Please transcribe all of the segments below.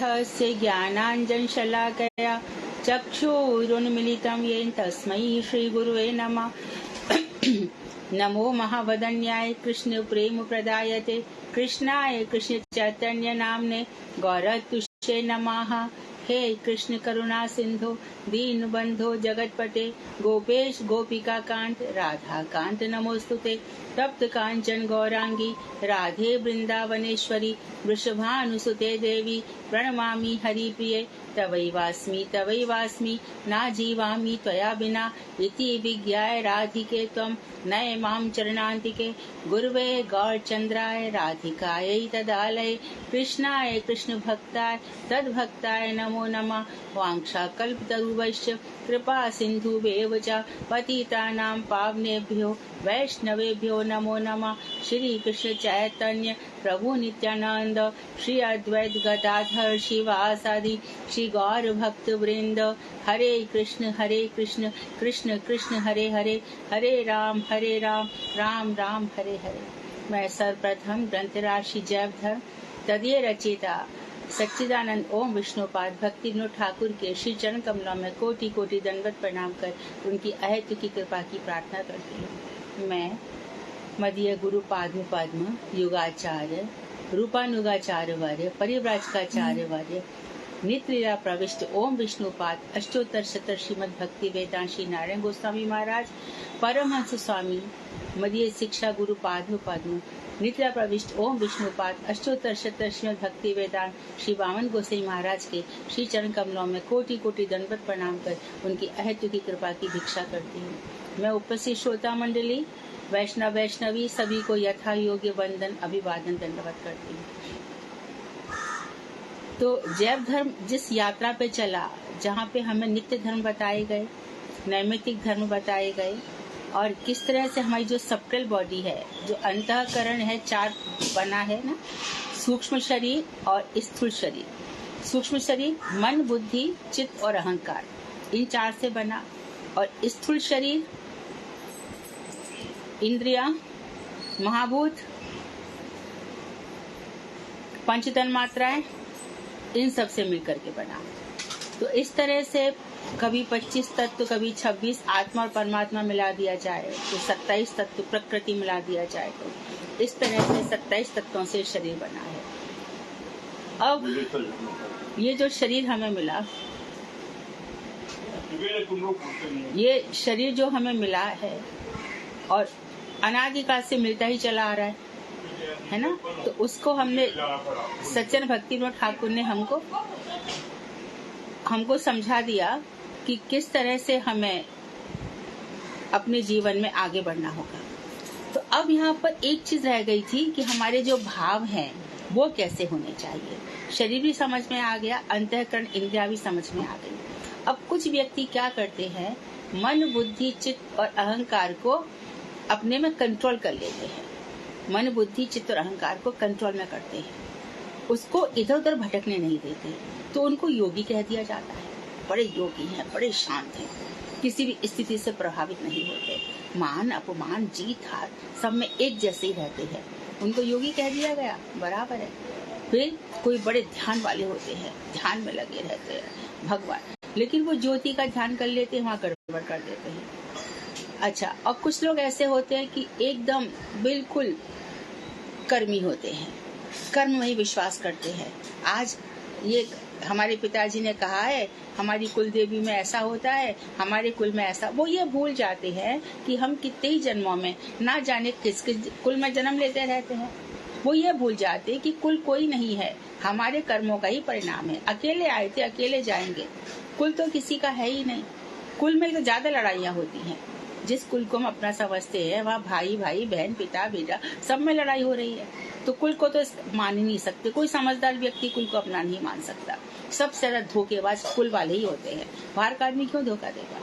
श्रीदीननाथस्य ज्ञानाञ्जनशलाकया चक्षुरुन्मीलितं येन तस्मै श्रीगुरुवे नमः। नमो महावदन्याय कृष्ण प्रेम प्रदायते कृष्णाय कृष्ण चैतन्य नामने गौरतुष्टे नमः। हे कृष्ण करुणा सिंधु दीन बंधो जगतपते गोपेश गोपिका कांत राधा कांत नमोस्तुते। तप्त कांचन गौरांगी राधे वृंदावनेश्वरी वृषभानुसुते देवी प्रणमामि हरिप्रिये। तवैवास्मि ना जीवामि त्वया बिना इति विज्ञाय राधिके त्वं नय मां चरणान्तिके। गुरुवे गौरचन्द्राय राधिकायै तदालये कृष्णाय कृष्ण भक्ताय तद्भक्ताय नमो नमः। वाञ्छाकल्पतरुभ्यश्च कृपा सिन्धुभ्येव च पतितानां पावनेभ्यो वैष्णवेभ्यो नमो नमः। श्री कृष्ण चैतन्य प्रभु नित्यानंद श्री अद्वैत गदाधर शिवासादि श्री गौर भक्त वृंद। हरे कृष्ण कृष्ण कृष्ण हरे हरे, हरे राम राम राम हरे हरे। मैं सर्वप्रथम ग्रंथराज श्री जयवधर तदीय रचयिता सच्चिदानंद ओम विष्णुपाद भक्ति विनोद ठाकुर के श्री चरण कमलों में कोटि कोटि दंडवत प्रणाम कर उनकी अहेतु की कृपा की प्रार्थना करती हूँ। मैं मदीय गुरु पाद्म पद्म युगाचार्य रूपानुगाचार्य वर्य परिव्राजकाचार्य वर्य नित्य लीला प्रविष्ट ओम विष्णुपाद अष्टोत्तर शत श्रीमद भक्ति वेदांत श्री नारायण गोस्वामी महाराज परमहंस स्वामी मदीय शिक्षा गुरु पाद्म पद्म नित्य प्रविष्ट ओम विष्णुपाद अष्टोत्तर शत श्रीमद भक्ति वेदांत श्री वामन गोसाई महाराज के श्री चरण कमलों में कोटि कोटि दंडवत प्रणाम कर उनकी अहेतु की कृपा की भिक्षा करती हूँ। मैं उपस्थित श्रोता मंडली वैष्णव वैष्णवी सभी को यथा योग्य वंदन अभिवादन दंडवत करती हूँ। तो जैव धर्म जिस यात्रा पे चला, जहाँ पे हमें नित्य धर्म बताए गए, नैमित्तिक धर्म बताए गए और किस तरह से हमारी जो सब्टल बॉडी है, जो अंतःकरण है, चार बना है ना, सूक्ष्म शरीर और स्थूल शरीर। सूक्ष्म शरीर मन बुद्धि चित्त और अहंकार, इन चार से बना, और स्थूल शरीर इंद्रिया महाभूत पंच तन्मात्राएं, इन सब से मिलकर के बना। तो इस तरह से कभी 25 तत्व, कभी 26 आत्मा और परमात्मा मिला दिया जाए तो 27 तत्व, प्रकृति मिला दिया जाए तो इस तरह से 27 तत्वों से शरीर बना है। अब ये जो शरीर हमें मिला, ये शरीर जो हमें मिला है और अनादिकाल से मिलता ही चला आ रहा है ना, तो उसको हमने सज्जन भक्ति विनोद ठाकुर ने हमको समझा दिया कि किस तरह से हमें अपने जीवन में आगे बढ़ना होगा। तो अब यहाँ पर एक चीज रह गई थी कि हमारे जो भाव हैं वो कैसे होने चाहिए। शरीर भी समझ में आ गया, अंतःकरण इंद्रिया भी समझ में आ गई। अब कुछ व्यक्ति क्या करते हैं, मन बुद्धि चित्त और अहंकार को अपने में कंट्रोल कर लेते हैं। मन बुद्धि चित्त और अहंकार को कंट्रोल में करते हैं, उसको इधर उधर भटकने नहीं देते, तो उनको योगी कह दिया जाता है। बड़े योगी हैं, बड़े शांत हैं, किसी भी स्थिति से प्रभावित नहीं होते, मान अपमान जीत हार सब में एक जैसे ही रहते हैं, उनको योगी कह दिया गया, बराबर है। फिर कोई बड़े ध्यान वाले होते हैं, ध्यान में लगे रहते हैं भगवान, लेकिन वो ज्योति का ध्यान कर लेते हैं, वहाँ गड़बड़ कर देते हैं। अच्छा, और कुछ लोग ऐसे होते हैं कि एकदम बिल्कुल कर्मी होते हैं, कर्म में ही विश्वास करते हैं। आज ये हमारे पिताजी ने कहा है, हमारी कुल देवी में ऐसा होता है, हमारे कुल में ऐसा, वो ये भूल जाते हैं कि हम कितने ही जन्मों में ना जाने किसके कुल में जन्म लेते रहते हैं। वो ये भूल जाते कि कुल कोई नहीं है, हमारे कर्मों का ही परिणाम है। अकेले आए थे, अकेले जाएंगे, कुल तो किसी का है ही नहीं। कुल में तो ज्यादा लड़ाइयाँ होती हैं। जिस कुल को हम अपना समझते हैं वहाँ भाई भाई बहन पिता बेटा सब में लड़ाई हो रही है, तो कुल को तो मान ही नहीं सकते। कोई समझदार व्यक्ति कुल को अपना नहीं मान सकता। सबसे ज्यादा धोखेबाज कुल वाले ही होते हैं, बाहर का आदमी क्यों धोखा देगा।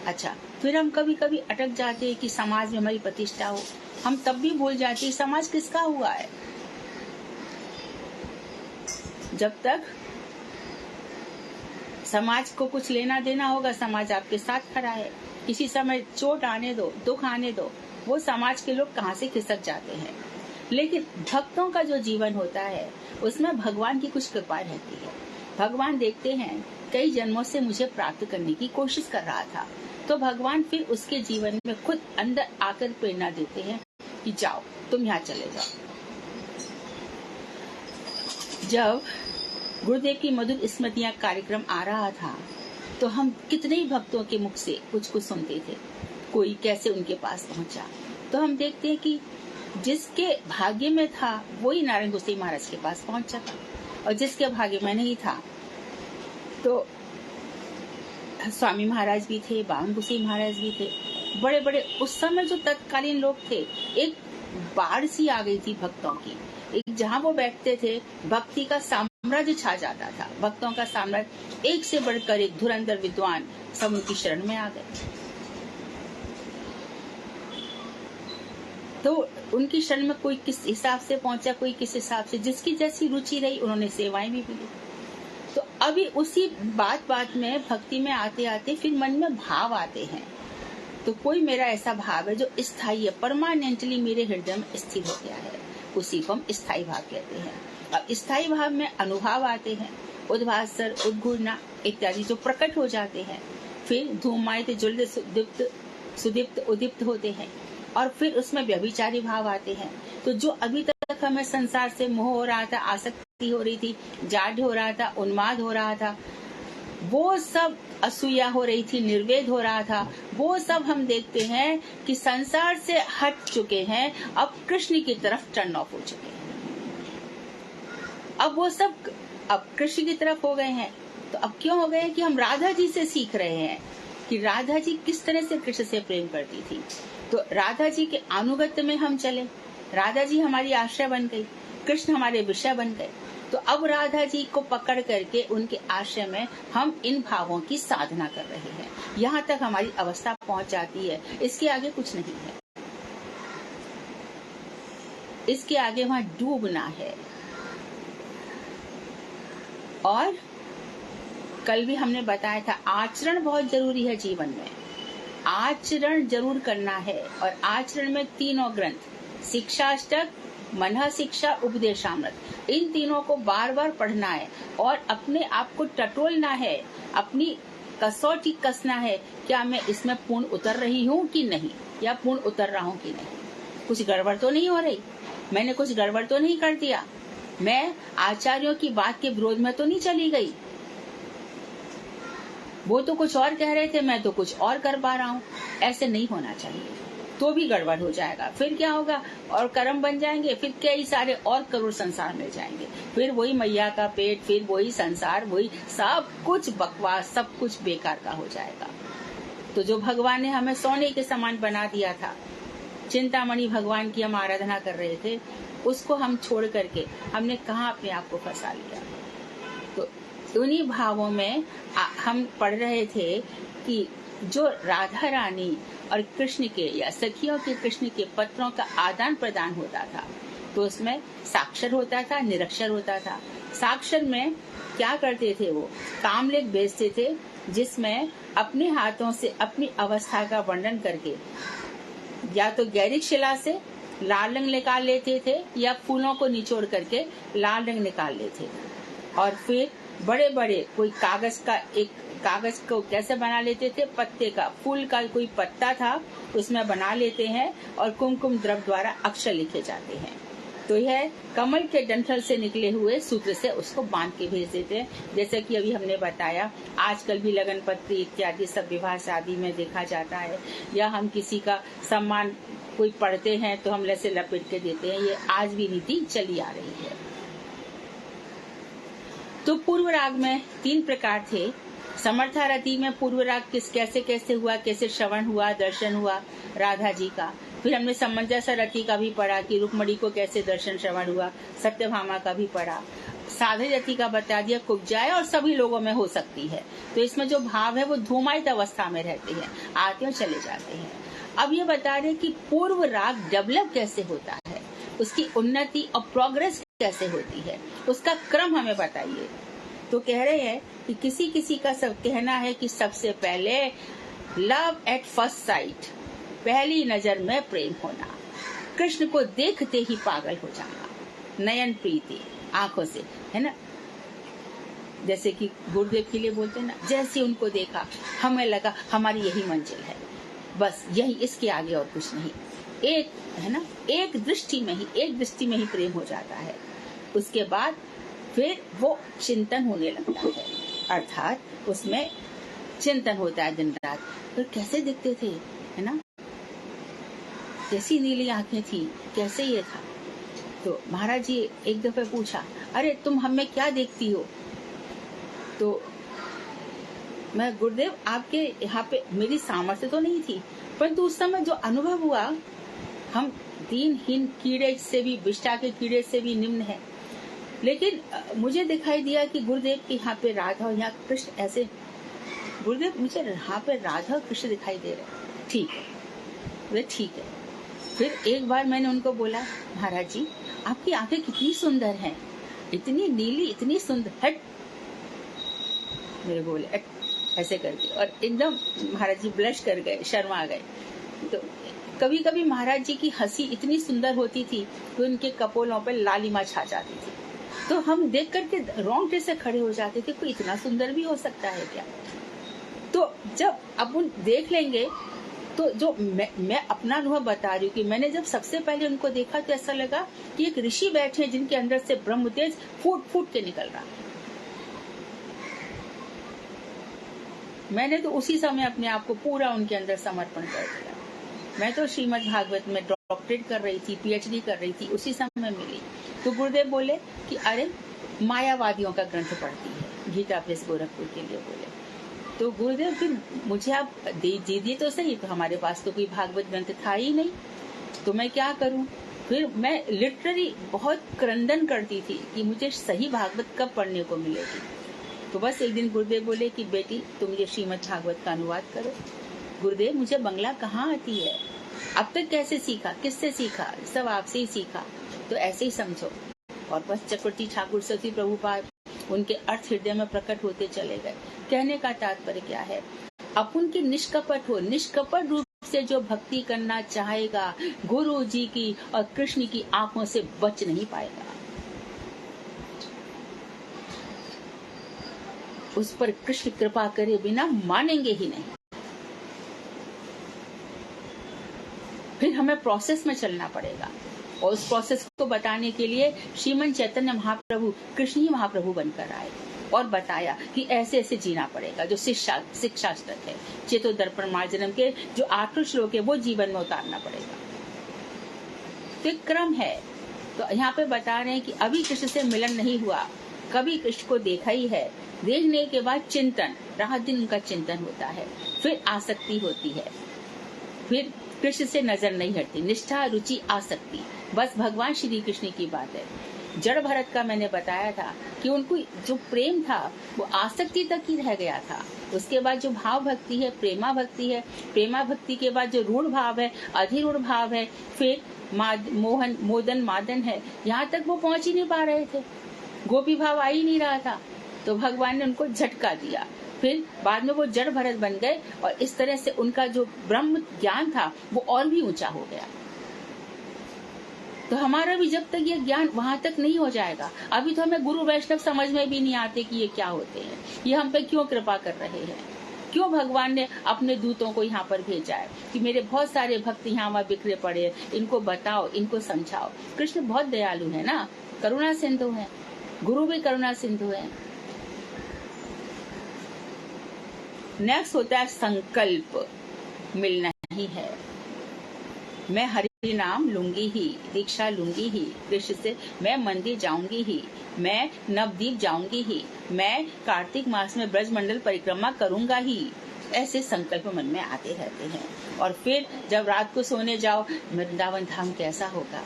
अच्छा, फिर हम कभी कभी अटक जाते हैं कि समाज में हमारी प्रतिष्ठा हो, हम तब भी भूल जाते हैं समाज किसका हुआ है। जब तक समाज को कुछ लेना देना होगा, समाज आपके साथ खड़ा है। किसी समय चोट आने दो, दुख आने दो, वो समाज के लोग कहाँ से खिसक जाते हैं। लेकिन भक्तों का जो जीवन होता है उसमें भगवान की कुछ कृपा रहती है। भगवान देखते हैं कई जन्मों से मुझे प्राप्त करने की कोशिश कर रहा था, तो भगवान फिर उसके जीवन में खुद अंदर आकर प्रेरणा देते हैं कि जाओ, तुम यहाँ चले जाओ। जब गुरुदेव की मधुर स्मृतियां कार्यक्रम आ रहा था तो हम कितने ही भक्तों के मुख से कुछ कुछ सुनते थे, कोई कैसे उनके पास पहुंचा। तो हम देखते हैं कि जिसके भाग्य में था वही नारायण गोसाई महाराज के पास पहुंचा था, और जिसके भाग्य में नहीं था तो स्वामी महाराज भी थे, बावन गोसाई महाराज भी थे, बड़े बड़े उस समय जो तत्कालीन लोग थे। एक बाढ़ सी आ गई थी भक्तों की, एक जहाँ वो बैठते थे भक्ति का साम्राज्य छा जाता था, भक्तों का साम्राज्य, एक से बढ़कर एक धुरंधर विद्वान सब उनकी शरण में आ गए। तो उनकी शरण में कोई किस हिसाब से पहुंचा, कोई किस हिसाब से, जिसकी जैसी रुचि रही उन्होंने सेवाएं भी मिली। तो अभी उसी बात में भक्ति में आते आते फिर मन में भाव आते हैं। तो कोई मेरा ऐसा भाव है जो स्थायी है, परमानेंटली मेरे हृदय में स्थिर हो गया है, उसी को हम स्थायी भाव कहते हैं। अब स्थायी भाव में अनुभव आते हैं, उद्भासर, उद्घूर्णा इत्यादि जो प्रकट हो जाते हैं। फिर धूमायित, ज्वलित, सुदीप्त, उदीप्त होते हैं, और फिर उसमें व्यभिचारी भाव आते हैं। तो जो अभी तक हमें संसार से मोह हो रहा था, आसक्ति हो रही थी, जाड हो रहा था, उन्माद हो रहा था, वो सब असूया हो रही थी, निर्वेद हो रहा था, वो सब हम देखते हैं कि संसार से हट चुके हैं, अब कृष्ण की तरफ टर्न ऑफ हो चुके हैं। अब वो सब अब कृष्ण की तरफ हो गए हैं। तो अब क्यों हो गए कि हम राधा जी से सीख रहे हैं कि राधा जी किस तरह से कृष्ण से प्रेम करती थी। तो राधा जी के अनुगत्य में हम चले, राधा जी हमारी आश्रय बन गई, कृष्ण हमारे विषय बन गए। तो अब राधा जी को पकड़ करके उनके आश्रय में हम इन भावों की साधना कर रहे हैं। यहाँ तक हमारी अवस्था पहुंच जाती है, इसके आगे कुछ नहीं है, इसके आगे वहां डूबना है। और कल भी हमने बताया था, आचरण बहुत जरूरी है जीवन में, आचरण जरूर करना है। और आचरण में तीनों ग्रंथ, शिक्षाष्टक, मनः शिक्षा, उपदेशामृत, इन तीनों को बार बार पढ़ना है और अपने आप को टटोलना है, अपनी कसौटी कसना है, क्या मैं इसमें पूर्ण उतर रही हूँ कि नहीं, या पूर्ण उतर रहा हूँ कि नहीं, कुछ गड़बड़ तो नहीं हो रही, मैंने कुछ गड़बड़ तो नहीं कर दिया, मैं आचार्यों की बात के विरोध में तो नहीं चली गई, वो तो कुछ और कह रहे थे, मैं तो कुछ और कर पा रहा हूँ। ऐसे नहीं होना चाहिए, तो भी गड़बड़ हो जाएगा। फिर क्या होगा, और कर्म बन जाएंगे, फिर कई सारे और करोड़ संसार मिल जाएंगे, फिर वही मैया का पेट, फिर वही संसार, वही सब कुछ बकवास, सब कुछ बेकार का हो जाएगा। तो जो भगवान ने हमें सोने के समान बना दिया था, चिंतामणि भगवान की हम आराधना कर रहे थे, उसको हम छोड़ करके हमने कहाँ अपने आप को फंसा लिया। तो उन्हीं भावों में हम पढ़ रहे थे कि जो राधा रानी और कृष्ण के या सखियों के कृष्ण के पत्रों का आदान प्रदान होता था, तो उसमें साक्षर होता था, निरक्षर होता था। साक्षर में क्या करते थे, वो कामलेख बेचते थे, जिसमें अपने हाथों से अपनी अवस्था का वर्णन करके या तो गैरिक शिला से लाल रंग निकाल लेते थे, या फूलों को निचोड़ करके लाल रंग निकाल लेते थे। और फिर बड़े बड़े कोई कागज को कैसे बना लेते थे, पत्ते का, फूल का कोई पत्ता था उसमें बना लेते हैं, और कुमकुम द्रव द्वारा अक्षर लिखे जाते हैं। तो यह कमल के डंठल से निकले हुए सूत्र से उसको बांध के भेज देते हैं। जैसे कि अभी हमने बताया, आजकल भी लगन पत्री इत्यादि सब विवाह शादी में देखा जाता है, या हम किसी का सम्मान कोई पढ़ते हैं तो हम ऐसे लपेट के देते हैं। ये आज भी नीति चली आ रही है। तो पूर्व राग में 3 प्रकार थे। समर्थारति में पूर्व राग कैसे कैसे हुआ, कैसे श्रवण हुआ, दर्शन हुआ राधा जी का। फिर हमने समंजस रति का भी पढ़ा कि रुक्मणी को कैसे दर्शन श्रवण हुआ, सत्यभामा का भी पढ़ा। साधे रति का बता दिया, कुब्जाए और सभी लोगों में हो सकती है। तो इसमें जो भाव है वो धूमायित अवस्था में रहते हैं, आते और चले जाते हैं। अब ये बता रहे कि पूर्व राग डेवलप कैसे होता है, उसकी उन्नति और प्रोग्रेस कैसे होती है, उसका क्रम हमें बताइए। तो कह रहे हैं कि किसी किसी का सब कहना है कि सबसे पहले लव एट फर्स्ट साइट, पहली नजर में प्रेम होना। कृष्ण को देखते ही पागल हो जाना, नयन प्रीति आंखों से, है ना। जैसे कि गुरुदेव के लिए बोलते हैं ना, जैसे उनको देखा हमें लगा हमारी यही मंजिल है, बस यही, इसके आगे और कुछ नहीं। एक, है ना, एक दृष्टि में ही प्रेम हो जाता है। उसके बाद फिर वो चिंतन होने लगता है, अर्थात उसमें चिंतन होता है दिन रात। तो कैसे दिखते थे, है ना, कैसी नीली आंखें थी, कैसे ये था। तो महाराज जी एक दफे पूछा, अरे तुम हमें क्या देखती हो? तो मैं, गुरुदेव आपके यहाँ पे मेरी सामर्थ्य तो नहीं थी, परंतु उस समय जो अनुभव हुआ, हम दीनहीन कीड़े से भी, विष्ठा के कीड़े से भी निम्न है, लेकिन मुझे दिखाई दिया कि गुरुदेव के यहाँ पे राधा और यहाँ कृष्ण ऐसे, गुरुदेव मुझे यहाँ पे राधा और कृष्ण दिखाई दे रहे। ठीक है, वे ठीक है। फिर एक बार मैंने उनको बोला, महाराज जी आपकी आंखें कितनी सुंदर हैं, इतनी नीली, इतनी सुंदर। हट, मेरे बोले हट, ऐसे करके, और एकदम महाराज जी ब्लश कर गए, शर्मा गए। तो कभी कभी महाराज जी की हंसी इतनी सुंदर होती थी कि उनके कपोलों पर लालिमा छा जाती थी, तो हम देख करके रोंगटे से खड़े हो जाते थे, कोई इतना सुंदर भी हो सकता है क्या। तो जब अपन देख लेंगे, तो जो मैं अपना अनुभव बता रही हूँ कि मैंने जब सबसे पहले उनको देखा तो ऐसा लगा कि एक ऋषि बैठे हैं जिनके अंदर से ब्रह्म तेज फूट फूट के निकल रहा। मैंने तो उसी समय अपने आप को पूरा उनके अंदर समर्पण कर दिया। मैं तो श्रीमद् भागवत में डॉक्टरेट कर रही थी, पीएचडी कर रही थी, उसी समय मिली। तो गुरुदेव बोले कि अरे मायावादियों का ग्रंथ पढ़ती है, गीता प्रेस गोरखपुर के लिए बोले। तो गुरुदेव फिर मुझे आप दीजिए तो सही, तो हमारे पास तो कोई भागवत ग्रंथ था ही नहीं, तो मैं क्या करूं। फिर मैं लिटरली बहुत क्रंदन करती थी कि मुझे सही भागवत कब पढ़ने को मिलेगी। तो बस एक दिन गुरुदेव बोले कि बेटी तुम ये श्रीमद् भागवत का अनुवाद करो। गुरुदेव मुझे बंगला कहाँ आती है, अब तक कैसे सीखा, किससे सीखा, सब आपसे ही सीखा, तो ऐसे ही समझो। और बस चक्रवर्ती ठाकुर सती प्रभुपाद उनके अर्थ हृदय में प्रकट होते चले गए। कहने का तात्पर्य क्या है, अपन की निष्कपट हो, निष्कपट रूप से जो भक्ति करना चाहेगा, गुरु जी की और कृष्ण की आंखों से बच नहीं पाएगा। उस पर कृष्ण कृपा करे बिना मानेंगे ही नहीं। फिर हमें प्रोसेस में चलना पड़ेगा, और उस प्रोसेस को बताने के लिए श्रीमन चैतन्य महाप्रभु, कृष्ण ही महाप्रभु बनकर आए और बताया कि ऐसे ऐसे जीना पड़ेगा। जो शिक्षास्त्र है, चेतो दर्पण मार्जनम के जो 8 श्लोक है, वो जीवन में उतारना पड़ेगा। तो एक क्रम है। तो यहाँ पे बता रहे हैं कि अभी कृष्ण से मिलन नहीं हुआ, कभी कृष्ण को देखा ही है। देखने के बाद चिंतन, रात दिन उनका चिंतन होता है, फिर आसक्ति होती है, फिर कृष्ण से नजर नहीं हटती, निष्ठा, रुचि, आसक्ति, बस भगवान श्री कृष्ण की बात है। जड़ भरत का मैंने बताया था कि उनको जो प्रेम था वो आसक्ति तक ही रह गया था। उसके बाद जो भाव भक्ति है, प्रेमा भक्ति है, प्रेमा भक्ति के बाद जो रूढ़ भाव है, अधिरूढ़ भाव है, फिर मोहन, मोदन, मादन है, यहाँ तक वो पहुंच ही नहीं पा रहे थे, गोपी भाव आ ही नहीं रहा था। तो भगवान ने उनको झटका दिया, फिर बाद में वो जड़ भरत बन गए, और इस तरह से उनका जो ब्रह्म ज्ञान था वो और भी ऊंचा हो गया। तो हमारा भी जब तक ये ज्ञान वहां तक नहीं हो जाएगा, अभी तो हमें गुरु वैष्णव समझ में भी नहीं आते कि ये क्या होते हैं, ये हम पे क्यों कृपा कर रहे हैं, क्यों भगवान ने अपने दूतों को यहाँ पर भेजा है कि मेरे बहुत सारे भक्त यहाँ वहाँ बिखरे पड़े, इनको बताओ, इनको समझाओ। कृष्ण बहुत दयालु है ना, करुणा सिंधु है, गुरु भी करुणा सिंधु है। नेक्स्ट होता है संकल्प, मिलना ही है। मैं हरि नाम लूंगी ही, दीक्षा लूंगी ही कृष्ण से, मैं मंदिर जाऊंगी ही, मैं नवदीप जाऊंगी ही, मैं कार्तिक मास में ब्रज मंडल परिक्रमा करूंगा ही। ऐसे संकल्प मन में आते रहते हैं। और फिर जब रात को सोने जाओ, वृंदावन धाम कैसा होगा,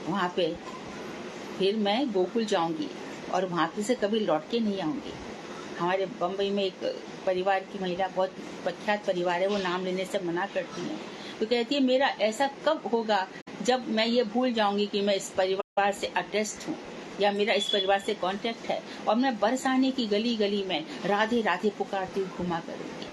वहां पे फिर मैं गोकुल जाऊंगी और वहां से कभी लौट के नहीं आऊंगी। हमारे बम्बई में एक परिवार की महिला, बहुत प्रख्यात परिवार है, वो नाम लेने से मना करती है, तो कहती है मेरा ऐसा कब होगा जब मैं ये भूल जाऊंगी कि मैं इस परिवार से अटैच्ड हूँ, या मेरा इस परिवार से कांटेक्ट है, और मैं बरसाने की गली गली में राधे राधे पुकारती घुमा करूंगी।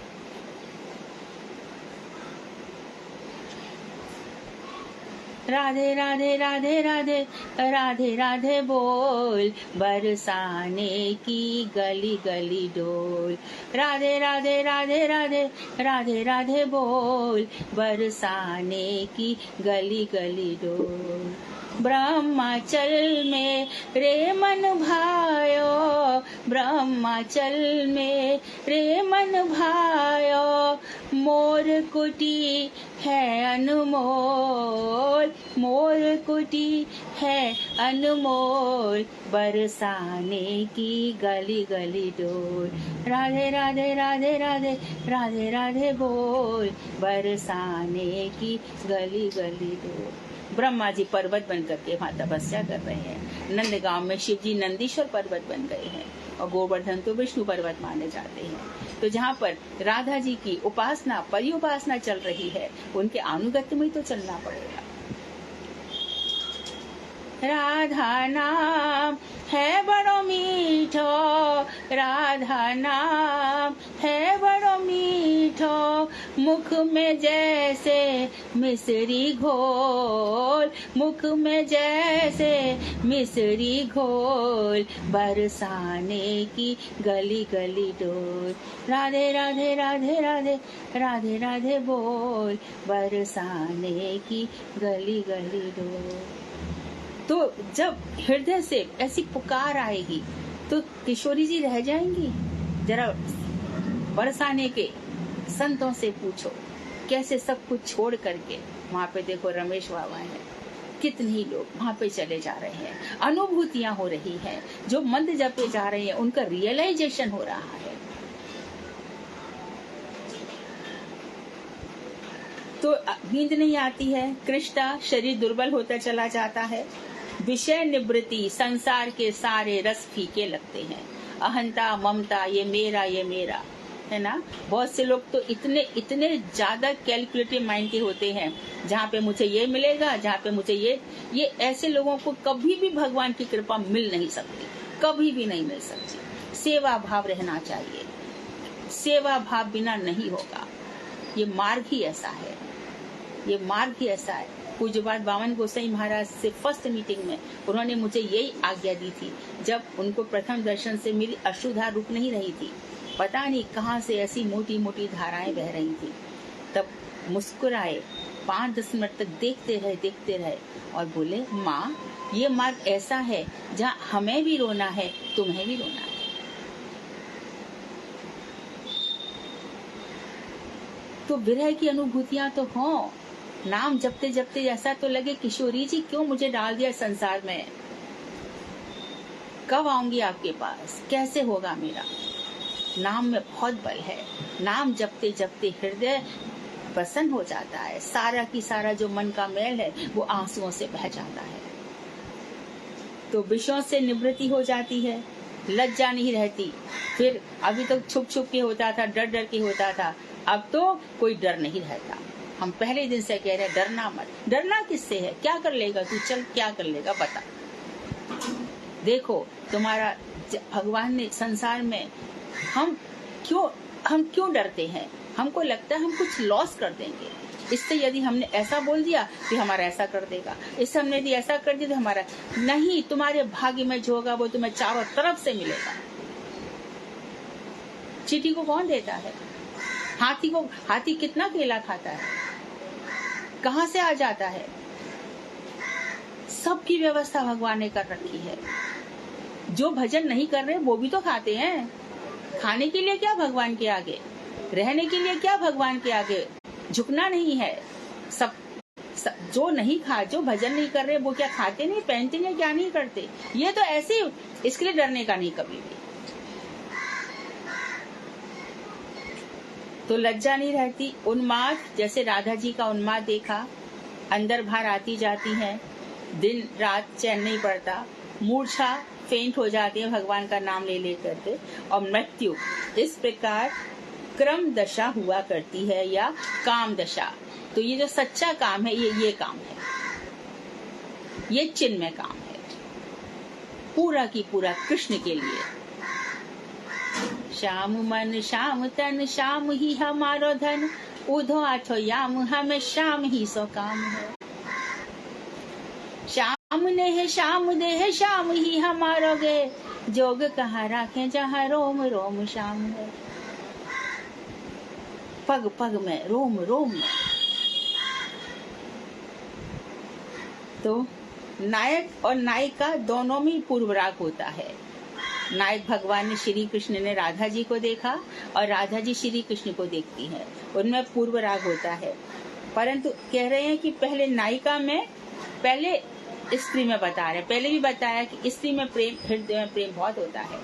राधे राधे राधे राधे राधे राधे बोल, बरसाने की गली गली डोल। राधे राधे राधे राधे राधे राधे बोल, बरसाने की गली गली डोल। ब्रह्माचल में रे मन भायो, ब्रह्माचल में रे मन भायो, मोर कुटी है अनमोल, मोर कुटी है अनमोल, बरसाने की गली गली डोल। राधे राधे राधे राधे राधे राधे बोल, बरसाने की गली गली डोल। ब्रह्मा जी पर्वत बन करके वहाँ तपस्या कर रहे हैं। नंदगांव में शिव जी नंदीश्वर पर्वत बन गए हैं और गोवर्धन तो विष्णु पर्वत माने जाते हैं। तो जहाँ पर राधा जी की उपासना, परि उपासना चल रही है, उनके अनुगत्य में तो चलना पड़ेगा। राधा नाम है बड़ो मीठो, राधा नाम है बड़ो मीठो, मुख में जैसे मिश्री घोल, मुख में जैसे मिश्री घोल, बरसाने की गली गली डोल। राधे राधे राधे राधे राधे राधे बोल, बरसाने की गली गली डोल। तो जब हृदय से ऐसी पुकार आएगी तो किशोरी जी रह जाएंगी? जरा बरसाने के संतों से पूछो, कैसे सब कुछ छोड़ करके वहाँ पे देखो रमेश बाबा है, कितने ही लोग वहाँ पे चले जा रहे हैं, अनुभूतियां हो रही हैं, जो मंत्र जपे जा रहे हैं उनका रियलाइजेशन हो रहा है। तो नींद नहीं आती है, कृष्णा शरीर दुर्बल होता चला जाता है, विषय निवृत्ति, संसार के सारे रस फीके लगते हैं, अहंता ममता, ये मेरा है ना। बहुत से लोग तो इतने ज्यादा कैलकुलेटिव माइंड के होते हैं, जहाँ पे मुझे ये मिलेगा, जहाँ पे मुझे ये ऐसे लोगों को कभी भी भगवान की कृपा मिल नहीं सकती, कभी भी नहीं मिल सकती। सेवा भाव रहना चाहिए, सेवा भाव बिना नहीं होगा। ये मार्ग ही ऐसा है, ये मार्ग ही ऐसा है। पूज्यपाद बावन गोसाई महाराज से फर्स्ट मीटिंग में उन्होंने मुझे यही आज्ञा दी थी, जब उनको प्रथम दर्शन से मेरी अश्रुधार रुक नहीं रही थी, पता नहीं कहाँ से ऐसी मोटी मोटी धाराएं बह रही थी, तब मुस्कुराए, 5-10 मिनट तक देखते रहे और बोले, माँ ये मार्ग ऐसा है जहाँ हमें भी रोना है, तुम्हें भी रोना है। तो विरह की अनुभूतियां तो हों, नाम जपते जपते ऐसा तो लगे किशोरी जी क्यों मुझे डाल दिया संसार में, कब आऊंगी आपके पास, कैसे होगा मेरा। नाम में बहुत बल है, नाम जपते जपते हृदय प्रसन्न हो जाता है, सारा की सारा जो मन का मैल है वो आंसुओं से बह जाता है। तो विषयों से निवृत्ति हो जाती है, लज्जा नहीं रहती। फिर अभी तो छुप छुप के होता था, डर डर के होता था, अब तो कोई डर नहीं रहता। हम पहले दिन से कह रहे हैं, डरना मत। डरना किससे है, क्या कर लेगा तू, चल क्या कर लेगा बता। देखो तुम्हारा भगवान ने संसार में हम क्यों डरते हैं, हमको लगता है हम कुछ लॉस कर देंगे, इससे यदि हमने ऐसा बोल दिया तो हमारा ऐसा कर देगा, इससे हमने यदि ऐसा कर दिया तो हमारा नहीं। तुम्हारे भाग्य में जो होगा वो तुम्हें चारों तरफ से मिलेगा। चींटी को कौन देता है, हाथी कितना केला खाता है, कहाँ से आ जाता है। सबकी व्यवस्था भगवान ने कर रखी है। जो भजन नहीं कर रहे वो भी तो खाते हैं, खाने के लिए क्या भगवान के आगे, रहने के लिए क्या भगवान के आगे, झुकना नहीं है। सब जो नहीं जो भजन नहीं कर रहे वो क्या खाते नहीं, पहनते नहीं, क्या नहीं करते, ये तो ऐसे, इसके लिए डरने का नहीं कभी भी। तो लज्जा नहीं रहती। उन्माद, जैसे राधा जी का उन्माद देखा, अंदर बाहर आती जाती हैं, दिन रात चैन नहीं पड़ता, मूर्छा फेंट हो जाती है भगवान का नाम ले ले करके, और मृत्यु। इस प्रकार क्रम दशा हुआ करती है या काम दशा। तो ये जो सच्चा काम है ये काम है, ये चिन्मय काम है, पूरा की पूरा कृष्ण के लिए। श्याम मन श्याम तन श्याम ही हमारो धन, उधो आठो याम हमें श्याम ही सो काम है। हमने है श्याम दे है श्याम ही हमारो गे, जोग कहाँ राखे जहाँ रोम रोम श्याम है। पग पग में रोम रोम में। तो नायक और नायिका दोनों में पूर्व राग होता है। नायक भगवान ने श्री कृष्ण ने राधा जी को देखा और राधा जी श्री कृष्ण को देखती है, उनमें पूर्व राग होता है। परंतु कह रहे हैं कि पहले नायिका में, पहले स्त्री में बता रहे, पहले भी बताया कि स्त्री में प्रेम, हृदय में प्रेम बहुत होता है।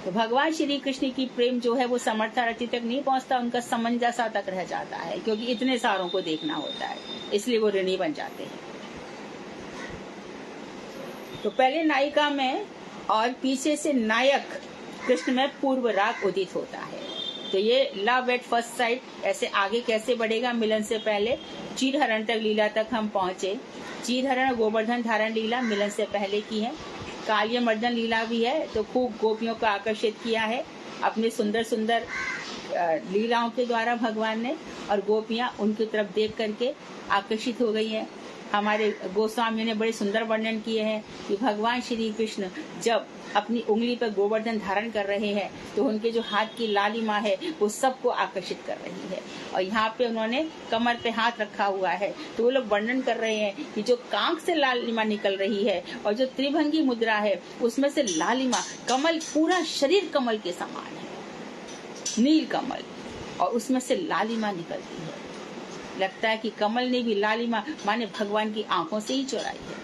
तो भगवान श्री कृष्ण की प्रेम जो है वो समर्था रति तक नहीं पहुंचता, उनका समंजसा तक रह जाता है, क्योंकि इतने सारों को देखना होता है, इसलिए वो ऋणी बन जाते हैं। तो पहले नायिका में और पीछे से नायक कृष्ण में पूर्व राग उदित होता है। तो ये लव एट फर्स्ट साइट ऐसे आगे कैसे बढ़ेगा, मिलन से पहले चीरहरण तक लीला तक हम पहुंचे। चीरहरण गोवर्धन धारण लीला मिलन से पहले की है। काल्य मर्दन लीला भी है, तो खूब गोपियों को आकर्षित किया है अपने सुंदर सुंदर लीलाओं के द्वारा भगवान ने, और गोपियां उनकी तरफ देख करके आकर्षित हो गई हैं। हमारे गोस्वामी ने बड़े सुंदर वर्णन किए हैं कि भगवान श्री कृष्ण जब अपनी उंगली पर गोवर्धन धारण कर रहे हैं तो उनके जो हाथ की लालिमा है वो सबको आकर्षित कर रही है। और यहाँ पे उन्होंने कमर पे हाथ रखा हुआ है, तो वो लोग वर्णन कर रहे हैं कि जो कांख से लालिमा निकल रही है और जो त्रिभंगी मुद्रा है उसमें से लालिमा, कमल, पूरा शरीर कमल के समान है, नील कमल, और उसमें से लालिमा निकलती है। लगता है कि कमल ने भी लालिमा माने भगवान की आंखों से ही चुराई है।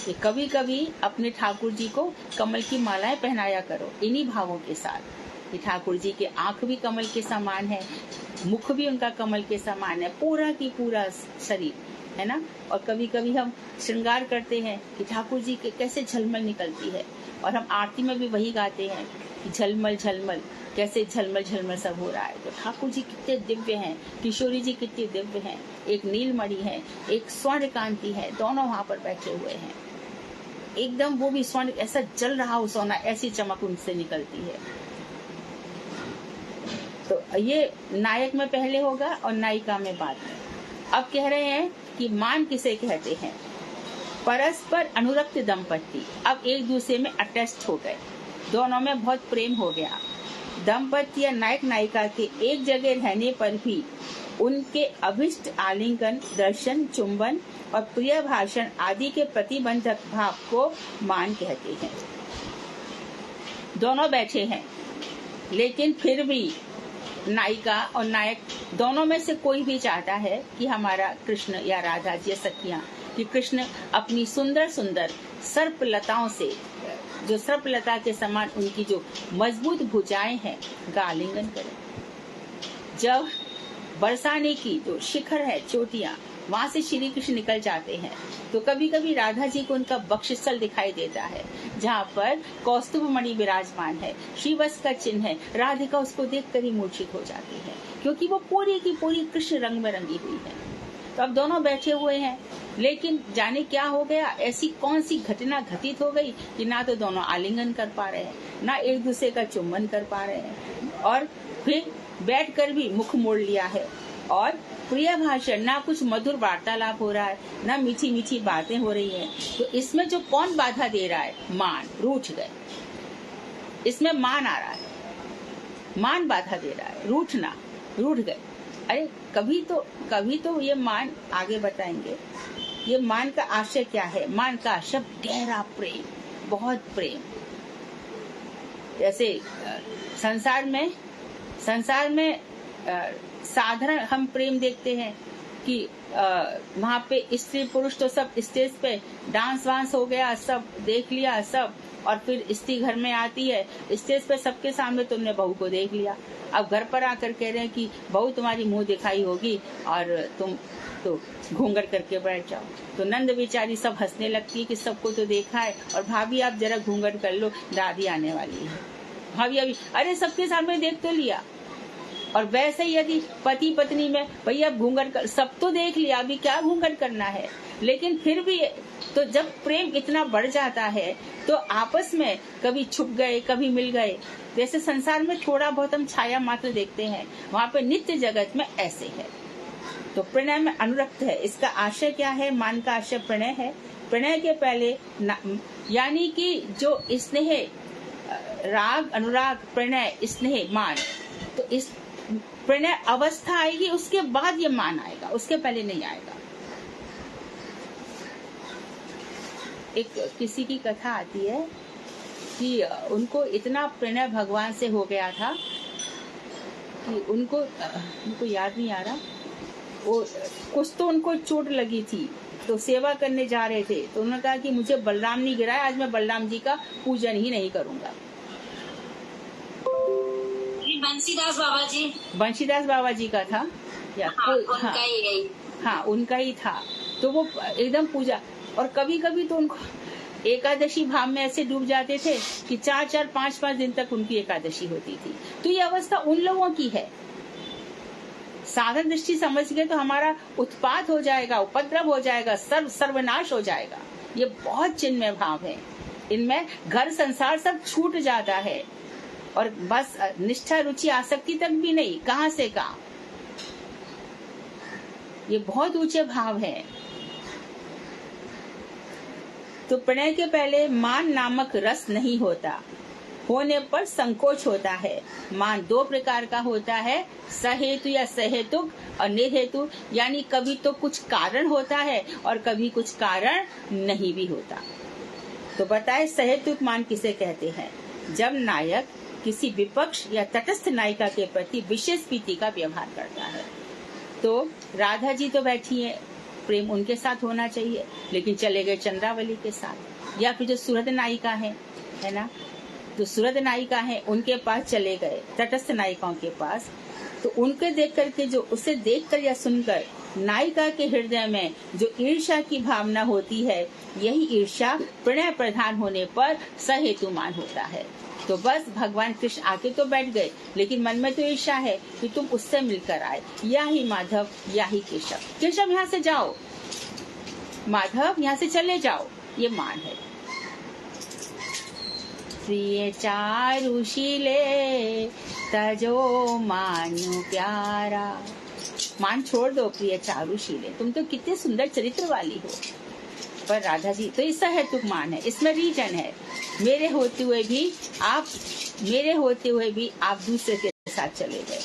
ये कभी कभी अपने ठाकुर जी को कमल की मालाएं पहनाया करो इन्हीं भावों के साथ। ये ठाकुर जी के आंख भी कमल के समान है, मुख भी उनका कमल के समान है, पूरा की पूरा शरीर है ना। और कभी कभी हम श्रृंगार करते हैं कि ठाकुर जी के कैसे झलमल निकलती है, और हम आरती में भी वही गाते हैं कि झलमल झलमल, कैसे झलमल झलमल सब हो रहा है। तो ठाकुर जी कितने दिव्य हैं, किशोरी जी कितनी दिव्य हैं। एक नीलमणि है, एक स्वर्ण कांति है, दोनों वहां पर बैठे हुए हैं। एकदम वो भी स्वर्ण ऐसा जल रहा हो सोना, ऐसी चमक उनसे निकलती है। तो ये नायक में पहले होगा और नायिका में बाद में। अब कह रहे हैं कि मान किसे कहते हैं, परस्पर अनुरक्त दंपति अब एक दूसरे में अटैच्ड हो गए, दोनों में बहुत प्रेम हो गया। दंपति या नायक नायिका के एक जगह रहने पर भी उनके अभिष्ट आलिंगन, दर्शन, चुंबन और प्रिय भाषण आदि के प्रतिबंधक भाव को मान कहते हैं। दोनों बैठे हैं, लेकिन फिर भी नायिका और नायक दोनों में से कोई भी चाहता है कि हमारा कृष्ण या राधा जी सखियां, कि कृष्ण अपनी सुंदर सुंदर सर्पलताओं से, जो सर्पलता के समान उनकी जो मजबूत भुजाएं हैं, का आलिंगन करें। जब बरसाने की जो शिखर है, चोटियां, वहां से श्री कृष्ण निकल जाते हैं, तो कभी कभी राधा जी को उनका वक्षस्थल दिखाई देता है, जहाँ पर कौस्तुभ मणि विराजमान है, श्रीवत्स का चिन्ह है। राधिका उसको देखकर ही मूर्छित हो जाती है, क्योंकि वो पूरी की पूरी कृष्ण रंग में रंगी हुई है। तो अब दोनों बैठे हुए हैं, लेकिन जाने क्या हो गया, ऐसी कौन सी घटना घटित हो गई कि ना तो दोनों आलिंगन कर पा रहे हैं, ना एक दूसरे का चुम्बन कर पा रहे हैं, और फिर बैठकर भी मुख मोड़ लिया है, और प्रिय भाषण, ना कुछ मधुर वार्तालाप हो रहा है, ना मीठी मीठी बातें हो रही है। तो इसमें जो कौन बाधा दे रहा है, मान, रूठ गए। इसमें मान आ रहा है, मान बाधा दे रहा है, रूठना, रूठ गए। अरे कभी तो ये मान, आगे बताएंगे ये मान का आशय क्या है। मान का आशय गहरा प्रेम, बहुत प्रेम। जैसे संसार में साधारण हम प्रेम देखते हैं कि वहाँ पे स्त्री पुरुष तो सब स्टेज पे डांस वांस हो गया, सब देख लिया सब, और फिर स्त्री घर में आती है, स्टेज पे सबके सामने तुमने बहू को देख लिया, अब घर पर आकर कह रहे हैं कि बहू तुम्हारी मुंह दिखाई होगी और तुम तो घूंघट करके बैठ जाओ। तो नंद बेचारी सब हंसने लगती है कि सबको तो देखा है, और भाभी आप जरा घूंघट कर लो, दादी आने वाली है। भाभी अभी, अरे सबके सामने देख तो लिया। और वैसे ही यदि पति पत्नी में, भैया घूंघट कर, सब तो देख लिया, अभी क्या घूंघट करना है। लेकिन फिर भी तो जब प्रेम इतना बढ़ जाता है तो आपस में कभी छुप गए, कभी मिल गए। जैसे संसार में थोड़ा बहुत हम छाया मात्र देखते हैं, वहाँ पे नित्य जगत में ऐसे है। तो प्रणय में अनुरक्त है। इसका आशय क्या है? मान का आशय प्रणय है। प्रणय के पहले यानी कि जो स्नेह, राग, अनुराग, प्रणय, स्नेह, मान, तो इस प्रणय अवस्था आएगी, उसके बाद ये मान आएगा, उसके पहले नहीं आएगा। एक किसी की कथा आती है कि उनको इतना प्रणय भगवान से हो गया था कि उनको याद नहीं आ रहा, वो कुछ तो उनको चोट लगी थी, तो सेवा करने जा रहे थे, तो उन्होंने कहा कि मुझे बलराम नहीं गिराया, आज मैं बलराम जी का पूजन ही नहीं करूंगा। बंशीदास बाबा जी का था या उनका ही था। तो वो एकदम पूजा, और कभी कभी तो उनको एकादशी भाव में ऐसे डूब जाते थे कि 4-4, 5-5 दिन तक उनकी एकादशी होती थी। तो ये अवस्था उन लोगों की है। साधन दृष्टि समझ गए तो हमारा उत्पात हो जाएगा, उपद्रव हो जाएगा, सर्वनाश हो जाएगा। ये बहुत चिन्मय भाव है। इनमें घर संसार सब छूट जाता है, और बस निष्ठा, रुचि, आसक्ति तक भी नहीं, कहां से कहां। ये बहुत ऊंचे भाव है। तो प्रणय के पहले मान नामक रस नहीं होता, होने पर संकोच होता है। मान 2 प्रकार का होता है, सहेतु या सहेतुक और निर्हेतु, यानी कभी तो कुछ कारण होता है और कभी कुछ कारण नहीं भी होता। तो बताए सहेतुक मान किसे कहते हैं? जब नायक किसी विपक्ष या तटस्थ नायिका के प्रति विशेष प्रीति का व्यवहार करता है। तो राधा जी तो बैठी है, प्रेम उनके साथ होना चाहिए, लेकिन चले गए चंद्रावली के साथ। या फिर जो सुहृद नायिका है ना, जो सुहृद नायिका है उनके पास चले गए, तटस्थ नायिकाओं के पास। तो उनके देख करके, जो उसे देखकर या सुनकर नायिका के हृदय में जो ईर्ष्या की भावना होती है, यही ईर्ष्या प्रणय प्रधान होने पर सहेतुमान होता है। तो बस भगवान कृष्ण आके तो बैठ गए, लेकिन मन में तो ईर्ष्या है कि तुम उससे मिलकर आए, या ही माधव या ही केशव। केशव यहाँ से जाओ, माधव यहाँ से चले जाओ, ये मान है। प्रिय चारुशीले तजो मानु प्यारा, मान छोड़ दो प्रिय चारुशीले, तुम तो कितने सुंदर चरित्र वाली हो। पर राधा जी तो इसका हेतुक मान है, इसमें रीजन है, मेरे होते हुए भी आप दूसरे के साथ चले गए।